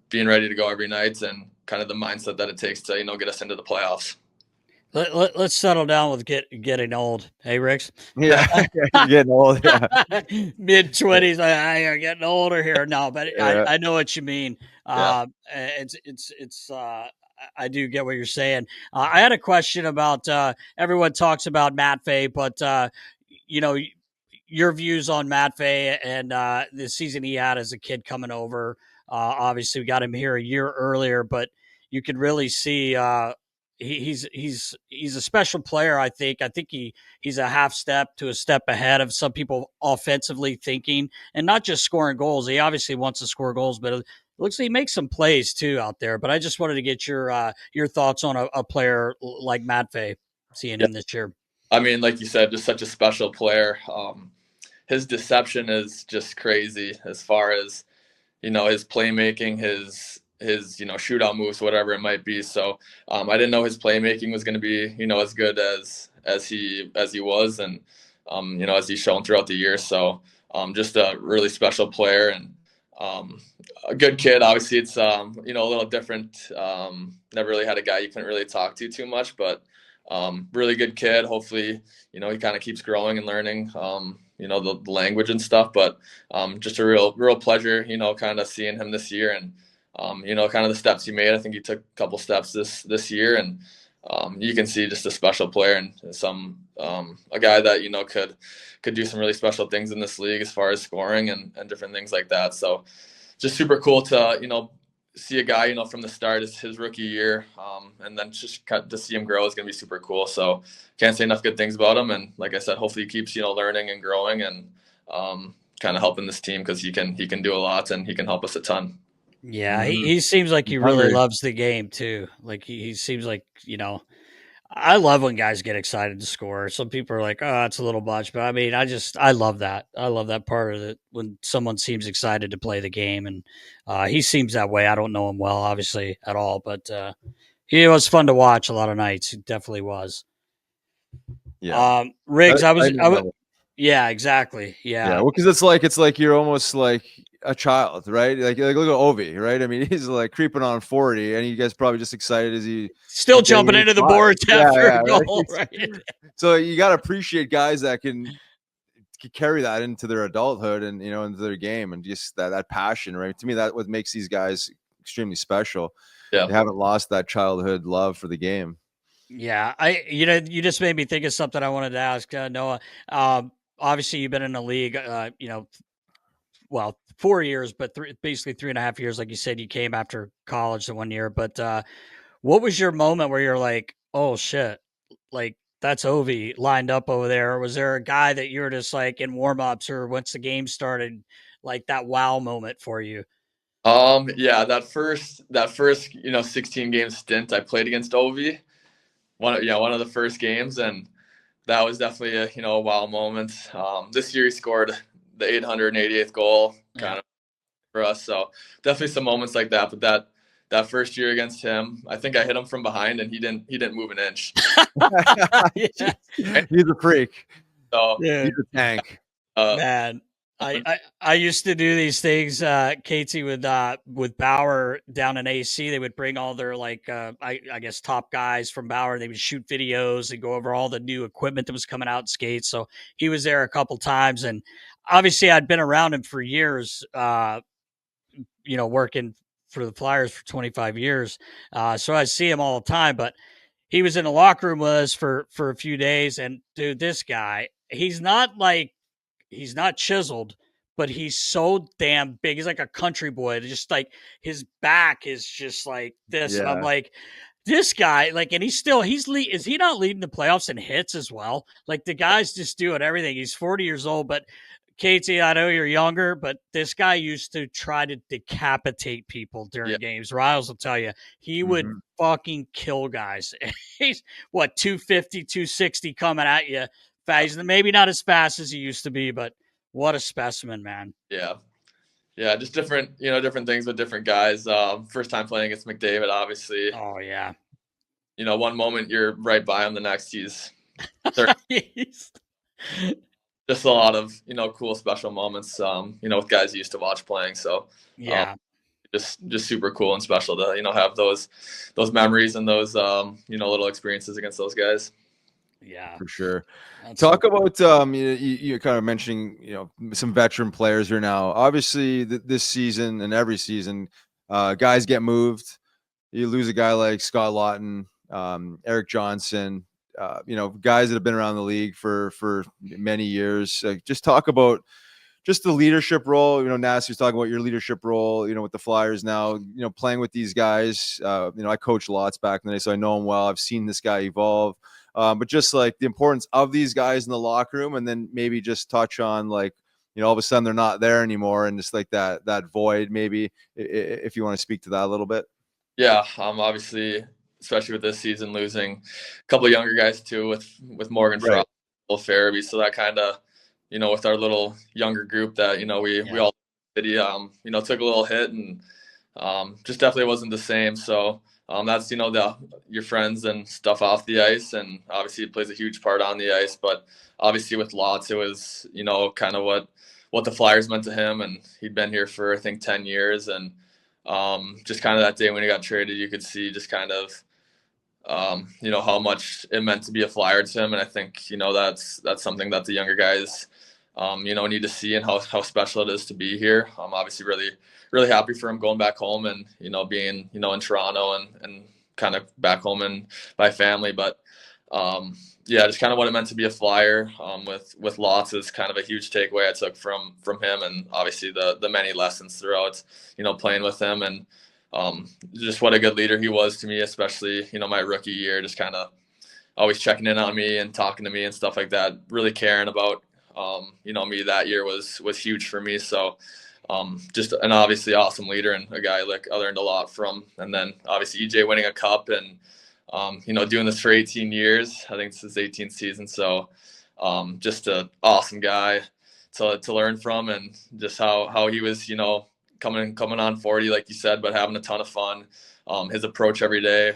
being ready to go every night and kind of the mindset that it takes to, get us into the playoffs. Let's settle down with getting old. Hey, Ricks. Yeah, you're getting old. Yeah, Mid-20s. I are getting older here. No, but yeah. I know what you mean. Yeah. I do get what you're saying. I had a question about everyone talks about Matvei, but you know, your views on Matvei and the season he had as a kid coming over. Obviously, we got him here a year earlier, but you could really see he's a special player. I think he's a half step to a step ahead of some people offensively thinking, and not just scoring goals. He obviously wants to score goals, but it looks like he makes some plays too out there. But I just wanted to get your thoughts on a player like Matvei, seeing Yeah. him this year. I mean, like you said, just such a special player. His deception is just crazy as far as, his playmaking, his shootout moves, whatever it might be. So I didn't know his playmaking was going to be as good as he was, and as he's shown throughout the year. So just a really special player, and a good kid. Obviously, it's a little different. Never really had a guy you couldn't really talk to too much, but really good kid. Hopefully, he kind of keeps growing and learning. The language and stuff, but just a real pleasure, kind of seeing him this year, and kind of the steps he made. I think he took a couple steps this year, and you can see just a special player and a guy that could do some really special things in this league as far as scoring and different things like that. So just super cool to see a guy from the start, is his rookie year, and then just to see him grow is going to be super cool. So can't say enough good things about him, and like I said, hopefully he keeps learning and growing, and kind of helping this team, because he can do a lot, and he can help us a ton. Yeah, he seems like he really loves the game too. Like he seems like, I love when guys get excited to score. Some people are like, "Oh, it's a little much," but I mean, I love that. I love that part of it when someone seems excited to play the game, and he seems that way. I don't know him well, obviously, at all, but he was fun to watch a lot of nights. He definitely was. Yeah. Riggs, yeah, exactly. Yeah, Yeah. well, because it's like you're almost like a child, right? Like look at Ovi, right? I mean, he's like creeping on 40, and you guys probably just excited as he still jumping into the boards after a goal, right? right? So you got to appreciate guys that can carry that into their adulthood and into their game, and just that passion, right? To me, that's what makes these guys extremely special. Yeah, they haven't lost that childhood love for the game. Yeah, you just made me think of something I wanted to ask Noah. Obviously, you've been in the league, 4 years, but basically 3.5 years. Like you said, you came after college the 1 year. But what was your moment where you're like, oh shit, like that's Ovi lined up over there? Or was there a guy that you were just like in warm-ups or once the game started, like that wow moment for you? Yeah, that first 16 game stint I played against Ovi, one of the first games, and that was definitely a wow moment. This year he scored the 888th goal kind of for us, so definitely some moments like that. But that first year against him, I think I hit him from behind, and he didn't move an inch. Yeah. He's a freak. So he's a tank. Man, I used to do these things, Katie, with Bauer down in AC. They would bring all their I guess top guys from Bauer. They would shoot videos and go over all the new equipment that was coming out in skates. So he was there a couple times, and obviously I'd been around him for years. Working for the Flyers for 25 years, so I see him all the time. But he was in the locker room with us for a few days, and dude, this guy, he's not chiseled, but he's so damn big. He's like a country boy. Just like his back is just like this. Yeah. And I'm like, this guy, like, and is he not leading the playoffs in hits as well? Like the guy's just doing everything. He's 40 years old, but Katie, I know you're younger, but this guy used to try to decapitate people during games. Riles will tell you, he would fucking kill guys. He's 250, 260 coming at you. Fast, maybe not as fast as he used to be, but what a specimen, man. Yeah, just different things with different guys. First time playing against McDavid, obviously. Oh yeah. One moment you're right by him, the next he's just a lot of cool special moments. With guys you used to watch playing. So yeah, just super cool and special to, have those memories and those, little experiences against those guys. Yeah, for sure. that's Talk about you're kind of mentioning some veteran players here now. Obviously, this season and every season, guys get moved. You lose a guy like Scott Lawton, Eric Johnson, guys that have been around the league for many years. Just talk about just the leadership role. Nasty was talking about your leadership role, with the Flyers now, playing with these guys. I coached lots back in the day, so I know him well. I've seen this guy evolve. But just like the importance of these guys in the locker room, and then maybe just touch on all of a sudden they're not there anymore, and just like that void, maybe if you want to speak to that a little bit. Yeah, obviously, especially with this season, losing a couple of younger guys too, with Morgan Right. Frost, Farabee. So that kind of, with our little younger group that, we all took a little hit, and just definitely wasn't the same. So that's, your friends and stuff off the ice, and obviously it plays a huge part on the ice. But obviously with Lots, it was, kind of what the Flyers meant to him, and he'd been here for, I think, 10 years. And just kind of that day when he got traded, you could see just kind of, how much it meant to be a Flyer to him. And I think, that's something that the younger guys, need to see, and how special it is to be here. I'm obviously really, really happy for him going back home and, being, in Toronto and kind of back home and by family. But just kind of what it meant to be a Flyer with Lots is kind of a huge takeaway I took from him, and obviously the many lessons throughout, playing with him, and just what a good leader he was to me, especially, my rookie year, just kind of always checking in on me and talking to me and stuff like that, really caring about, me that year was huge for me. So just an obviously awesome leader, and a guy like I learned a lot from. And then obviously EJ winning a cup, and doing this for 18 years. I think this is 18th season. So just an awesome guy to learn from, and just how he was, coming on 40, like you said, but having a ton of fun. His approach every day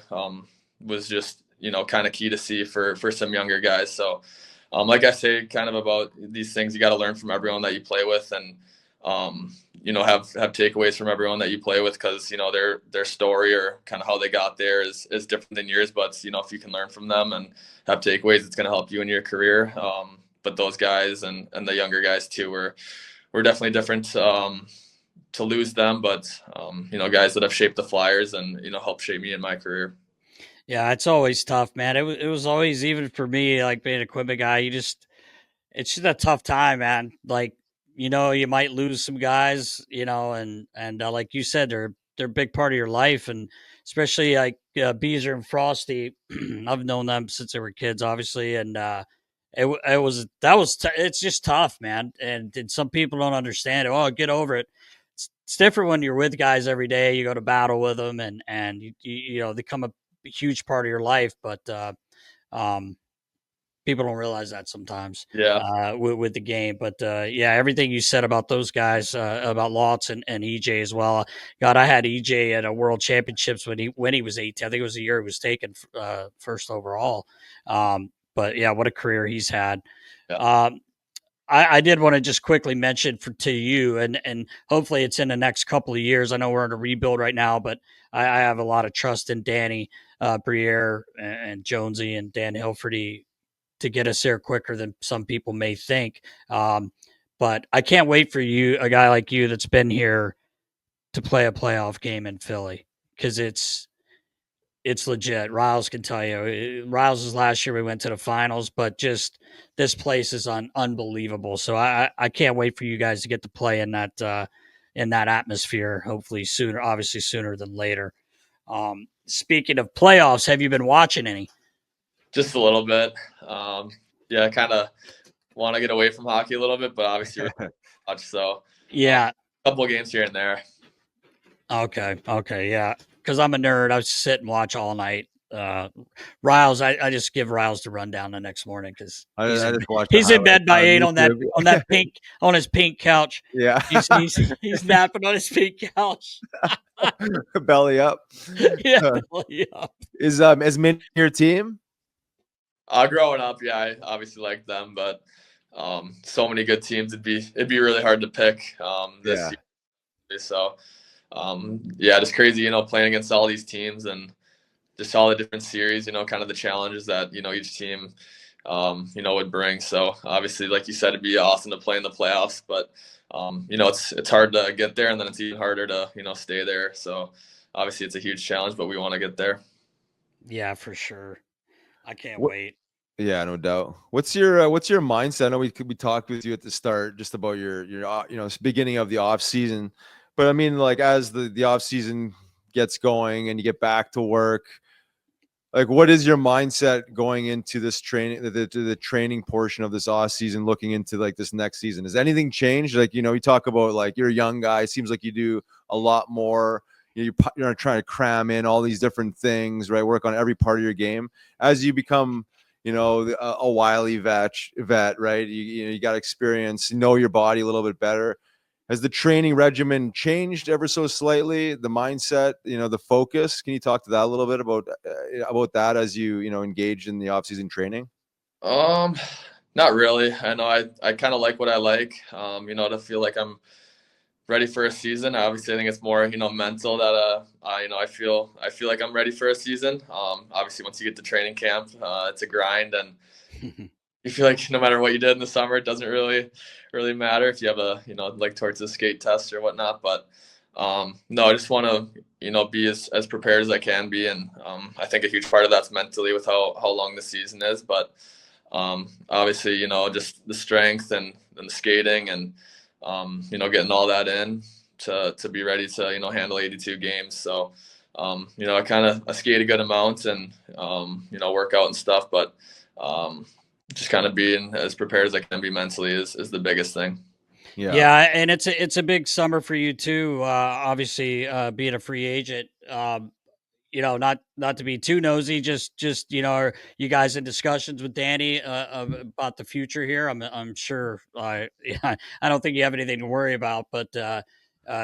was just, kind of key to see for some younger guys. So like I say, kind of about these things, you got to learn from everyone that you play with, and have takeaways from everyone that you play with, because their story or kind of how they got there is different than yours. But if you can learn from them and have takeaways, it's going to help you in your career. But those guys and the younger guys too were definitely different to lose them, but guys that have shaped the Flyers and helped shape me in my career. Yeah, it's always tough, man. It was always, even for me, like being a equipment guy, it's just a tough time, man. Like, you might lose some guys, and like you said, they're a big part of your life, and especially like Beezer and Frosty. I've known them since they were kids, obviously, and it's just tough, man. And some people don't understand it. Oh, get over it. It's different when you're with guys every day. You go to battle with them, and they become a huge part of your life, but people don't realize that sometimes. Yeah. With the game. But everything you said about those guys, about Lots and EJ as well. God, I had EJ at a World Championships when he was 18. I think it was the year he was taken first overall. But yeah, what a career he's had. Yeah. I did want to just quickly mention to you, and hopefully it's in the next couple of years. I know we're in a rebuild right now, but I have a lot of trust in Danny Briere and Jonesy and Dan Hilferty to get us there quicker than some people may think. But I can't wait for you, a guy like you that's been here, to play a playoff game in Philly, because it's legit. Riles can tell you. Riles' last year we went to the finals, but just this place is unbelievable. So I can't wait for you guys to get to play in that atmosphere. Hopefully sooner, obviously sooner than later. Speaking of playoffs, have you been watching any? Just a little bit. I kind of want to get away from hockey a little bit, but obviously really much. So Yeah. A couple of games here and there. Okay. Yeah. Because I'm a nerd. I sit and watch all night. Riles, I just give Riles the rundown the next morning, because he's in bed by 8 on his pink couch. Yeah. He's napping on his pink couch. Belly up. Yeah. Belly up. Is Mint your team? Growing up, yeah, I obviously liked them, but so many good teams, it'd be really hard to pick this year. So yeah, just crazy, playing against all these teams and just all the different series, kind of the challenges that, each team, would bring. So obviously, like you said, it'd be awesome to play in the playoffs, but, it's hard to get there, and then it's even harder to, stay there. So obviously it's a huge challenge, but we want to get there. Yeah, for sure. I can't What, wait. yeah, no doubt. What's your mindset? I know we talked with you at the start just about your beginning of the off season, but I mean, like, as the off season gets going and you get back to work, like, what is your mindset going into this training, the training portion of this off season, looking into like this next season? Has anything changed? Like, you talk about, like, you're a young guy. It seems like you do a lot more. You're trying to cram in all these different things, right? Work on every part of your game as you become, a wily vet, right? You got experience, know your body a little bit better. Has the training regimen changed ever so slightly? The mindset, the focus. Can you talk to that a little bit about that as you engage in the offseason training? Not really. I know I kind of like what I like. To feel like I'm ready for a season. Obviously, I think it's more mental that I feel like I'm ready for a season. Obviously, once you get to training camp, it's a grind, and you feel like no matter what you did in the summer, it doesn't really matter if you have a like towards the skate test or whatnot. But no, I just want to be as prepared as I can be, and I think a huge part of that's mentally with how long the season is. But obviously, just the strength and the skating and getting all that in to be ready to handle 82 games. So I skate a good amount and work out and stuff, but just kind of being as prepared as I can be mentally is the biggest thing. Yeah, and it's a big summer for you too. Obviously, being a free agent. Not to be too nosy, just are you guys in discussions with Danny about the future here? I'm sure. Yeah, I don't think you have anything to worry about, but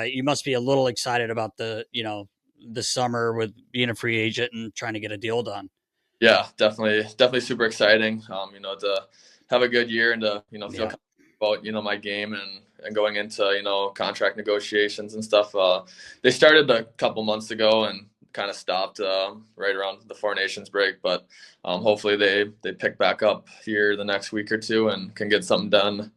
you must be a little excited about the summer with being a free agent and trying to get a deal done. Yeah, definitely super exciting. To have a good year and to feel about my game and going into contract negotiations and stuff. They started a couple months ago and kind of stopped right around the Four Nations break, but hopefully they pick back up here the next week or two and can get something done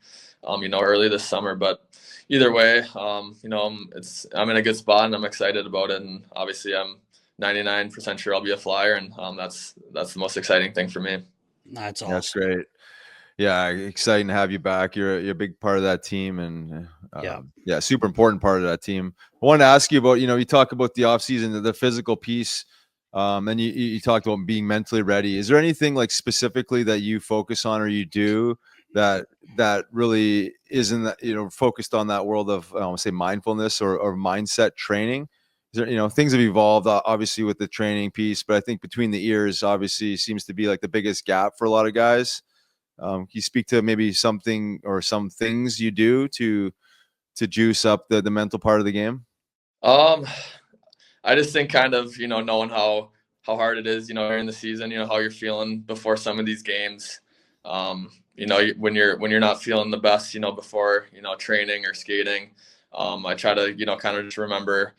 early this summer. But either way, I'm in a good spot and I'm excited about it, and obviously I'm 99% sure I'll be a Flyer, and that's the most exciting thing for me. That's awesome. That's great. Yeah, exciting to have you back. You're a big part of that team, and super important part of that team. I wanted to ask you about, you talk about the offseason, the physical piece, and you talked about being mentally ready. Is there anything like specifically that you focus on or you do that really isn't focused on that world of, I want to say, mindfulness or mindset training? Is there, things have evolved obviously with the training piece, but I think between the ears obviously seems to be like the biggest gap for a lot of guys. Can you speak to maybe something or some things you do to juice up the mental part of the game? I just think kind of, knowing how hard it is, during the season, how you're feeling before some of these games. When you're not feeling the best, before, training or skating, I try to, kind of just remember,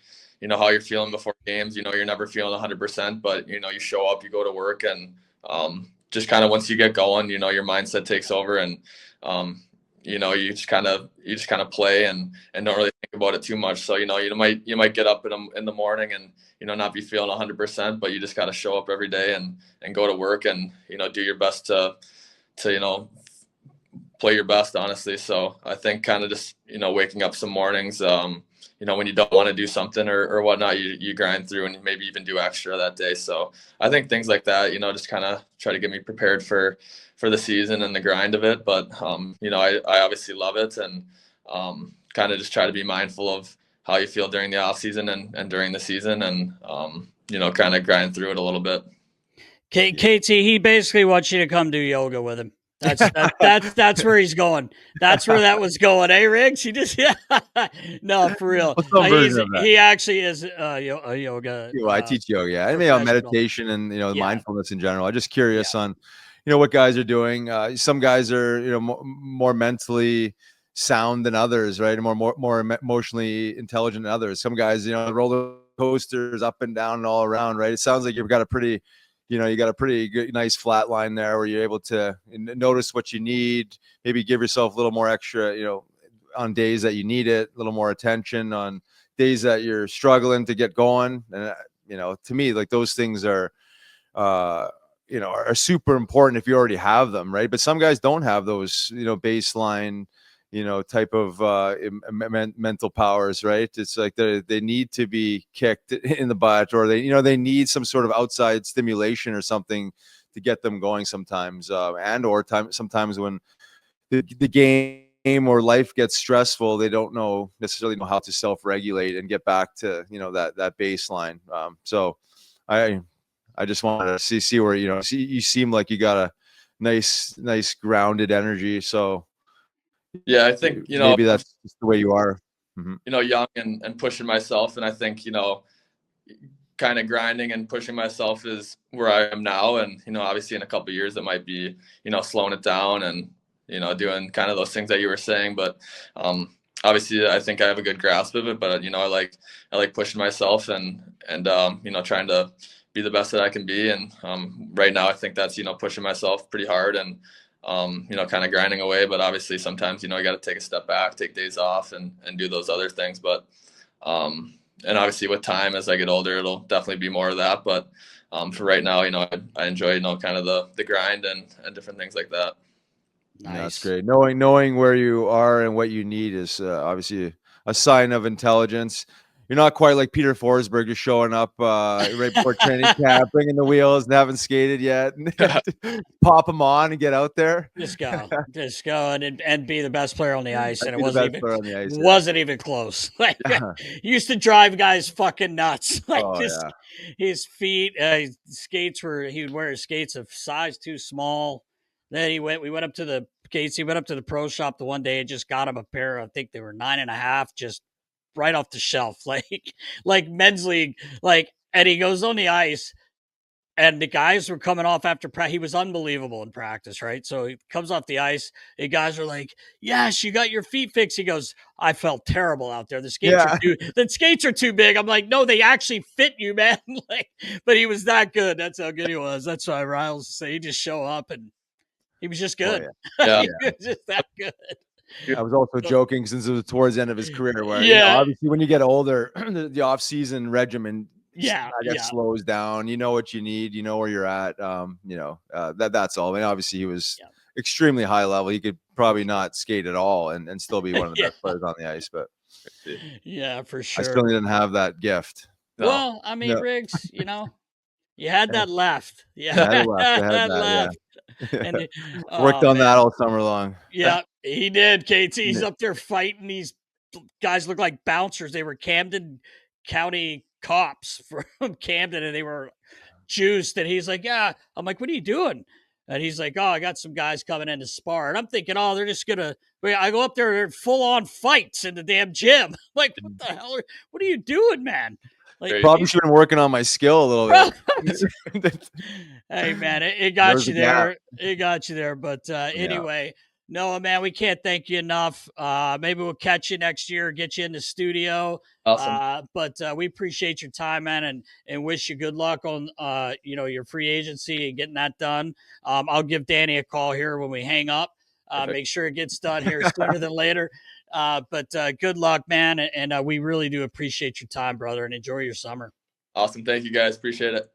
how you're feeling before games. You're never feeling 100%, but, you show up, you go to work, and just kind of once you get going, your mindset takes over, and you just kind of play and don't really think about it too much. So you might get up in the morning and not be feeling 100%, but you just got to show up every day and go to work and do your best to play your best, honestly. So I think kind of just waking up some mornings, when you don't want to do something or whatnot, you grind through and maybe even do extra that day. So I think things like that, just kind of try to get me prepared for the season and the grind of it. But, I obviously love it, and kind of just try to be mindful of how you feel during the off season and during the season, and, kind of grind through it a little bit. KT, he basically wants you to come do yoga with him. That's where he's going. That's where that was going. Hey, Riggs, he just no, for real. He actually is a yoga. I teach yoga. Yeah, I mean, meditation and mindfulness in general. I'm just curious on what guys are doing. Some guys are more mentally sound than others, right? And more emotionally intelligent than others. Some guys, roller coasters up and down and all around, right? It sounds like you've got a pretty, you got a pretty good, nice flat line there where you're able to notice what you need, maybe give yourself a little more extra, on days that you need it, a little more attention on days that you're struggling to get going. And, to me, like those things are super important if you already have them, right? But some guys don't have those, baseline, type of mental powers, right? It's like they need to be kicked in the butt, or they need some sort of outside stimulation or something to get them going sometimes, sometimes when the game or life gets stressful, they don't necessarily know how to self-regulate and get back to that baseline. So I just wanted to see where you seem like you got a nice grounded energy. So yeah, I think maybe that's just the way you are. Mm-hmm. Young and pushing myself, and I think kind of grinding and pushing myself is where I am now. And obviously in a couple of years it might be slowing it down and doing kind of those things that you were saying. But obviously I think I have a good grasp of it. But I like pushing myself and trying to be the best that I can be. And right now I think that's pushing myself pretty hard and kind of grinding away. But obviously sometimes I got to take a step back, take days off, and do those other things. But and obviously with time, as I get older, it'll definitely be more of that. But for right now, I enjoy kind of the grind and different things like that. Nice. Yeah, that's great. Knowing where you are and what you need is obviously a sign of intelligence. You're not quite like Peter Forsberg, just showing up right before training camp, bringing the wheels and haven't skated yet. Pop them on and get out there. Just go and be the best player on the ice. And it wasn't even close. Like, used to drive guys fucking nuts. Like his feet, he would wear his skates of size too small. Then we went up to the skates. He went up to the pro shop the one day and just got him a pair. I think they were 9.5, just right off the shelf, like men's league, and he goes on the ice and the guys were coming off after practice. He was unbelievable in practice, right? So he comes off the ice. The guys are like, yes, you got your feet fixed. He goes, I felt terrible out there. The skates are too big. I'm like, no, they actually fit you, man. But he was that good. That's how good he was. That's why Riles say he just show up and he was just good. Oh, yeah. He was just that good. I was also joking since it was towards the end of his career where obviously when you get older, the off-season regimen slows down. You know what you need, you know where you're at. That's all. I mean, obviously he was extremely high level. He could probably not skate at all and still be one of the best players on the ice, but yeah, for sure. I still didn't have that gift. No. Well, I mean, Riggs, you had that left. Yeah, I had that left. And worked on that all summer long. Yeah, he did. KT's up there fighting these guys. Look like bouncers. They were Camden County cops from Camden, and they were juiced. And he's like, "Yeah." I'm like, "What are you doing?" And he's like, "Oh, I got some guys coming in to spar." And I'm thinking, "Oh, they're just gonna." I go up there, they're full on fights in the damn gym. I'm like, what the hell? What are you doing, man? Like, probably should have been working on my skill a little bit. Hey, man, it got you there. It got you there. But anyway, Noah, man, we can't thank you enough. Maybe we'll catch you next year, get you in the studio. Awesome. But we appreciate your time, man, and wish you good luck on your free agency and getting that done. I'll give Danny a call here when we hang up. Make sure it gets done here sooner than later. But good luck, man. And we really do appreciate your time, brother, and enjoy your summer. Awesome. Thank you, guys. Appreciate it.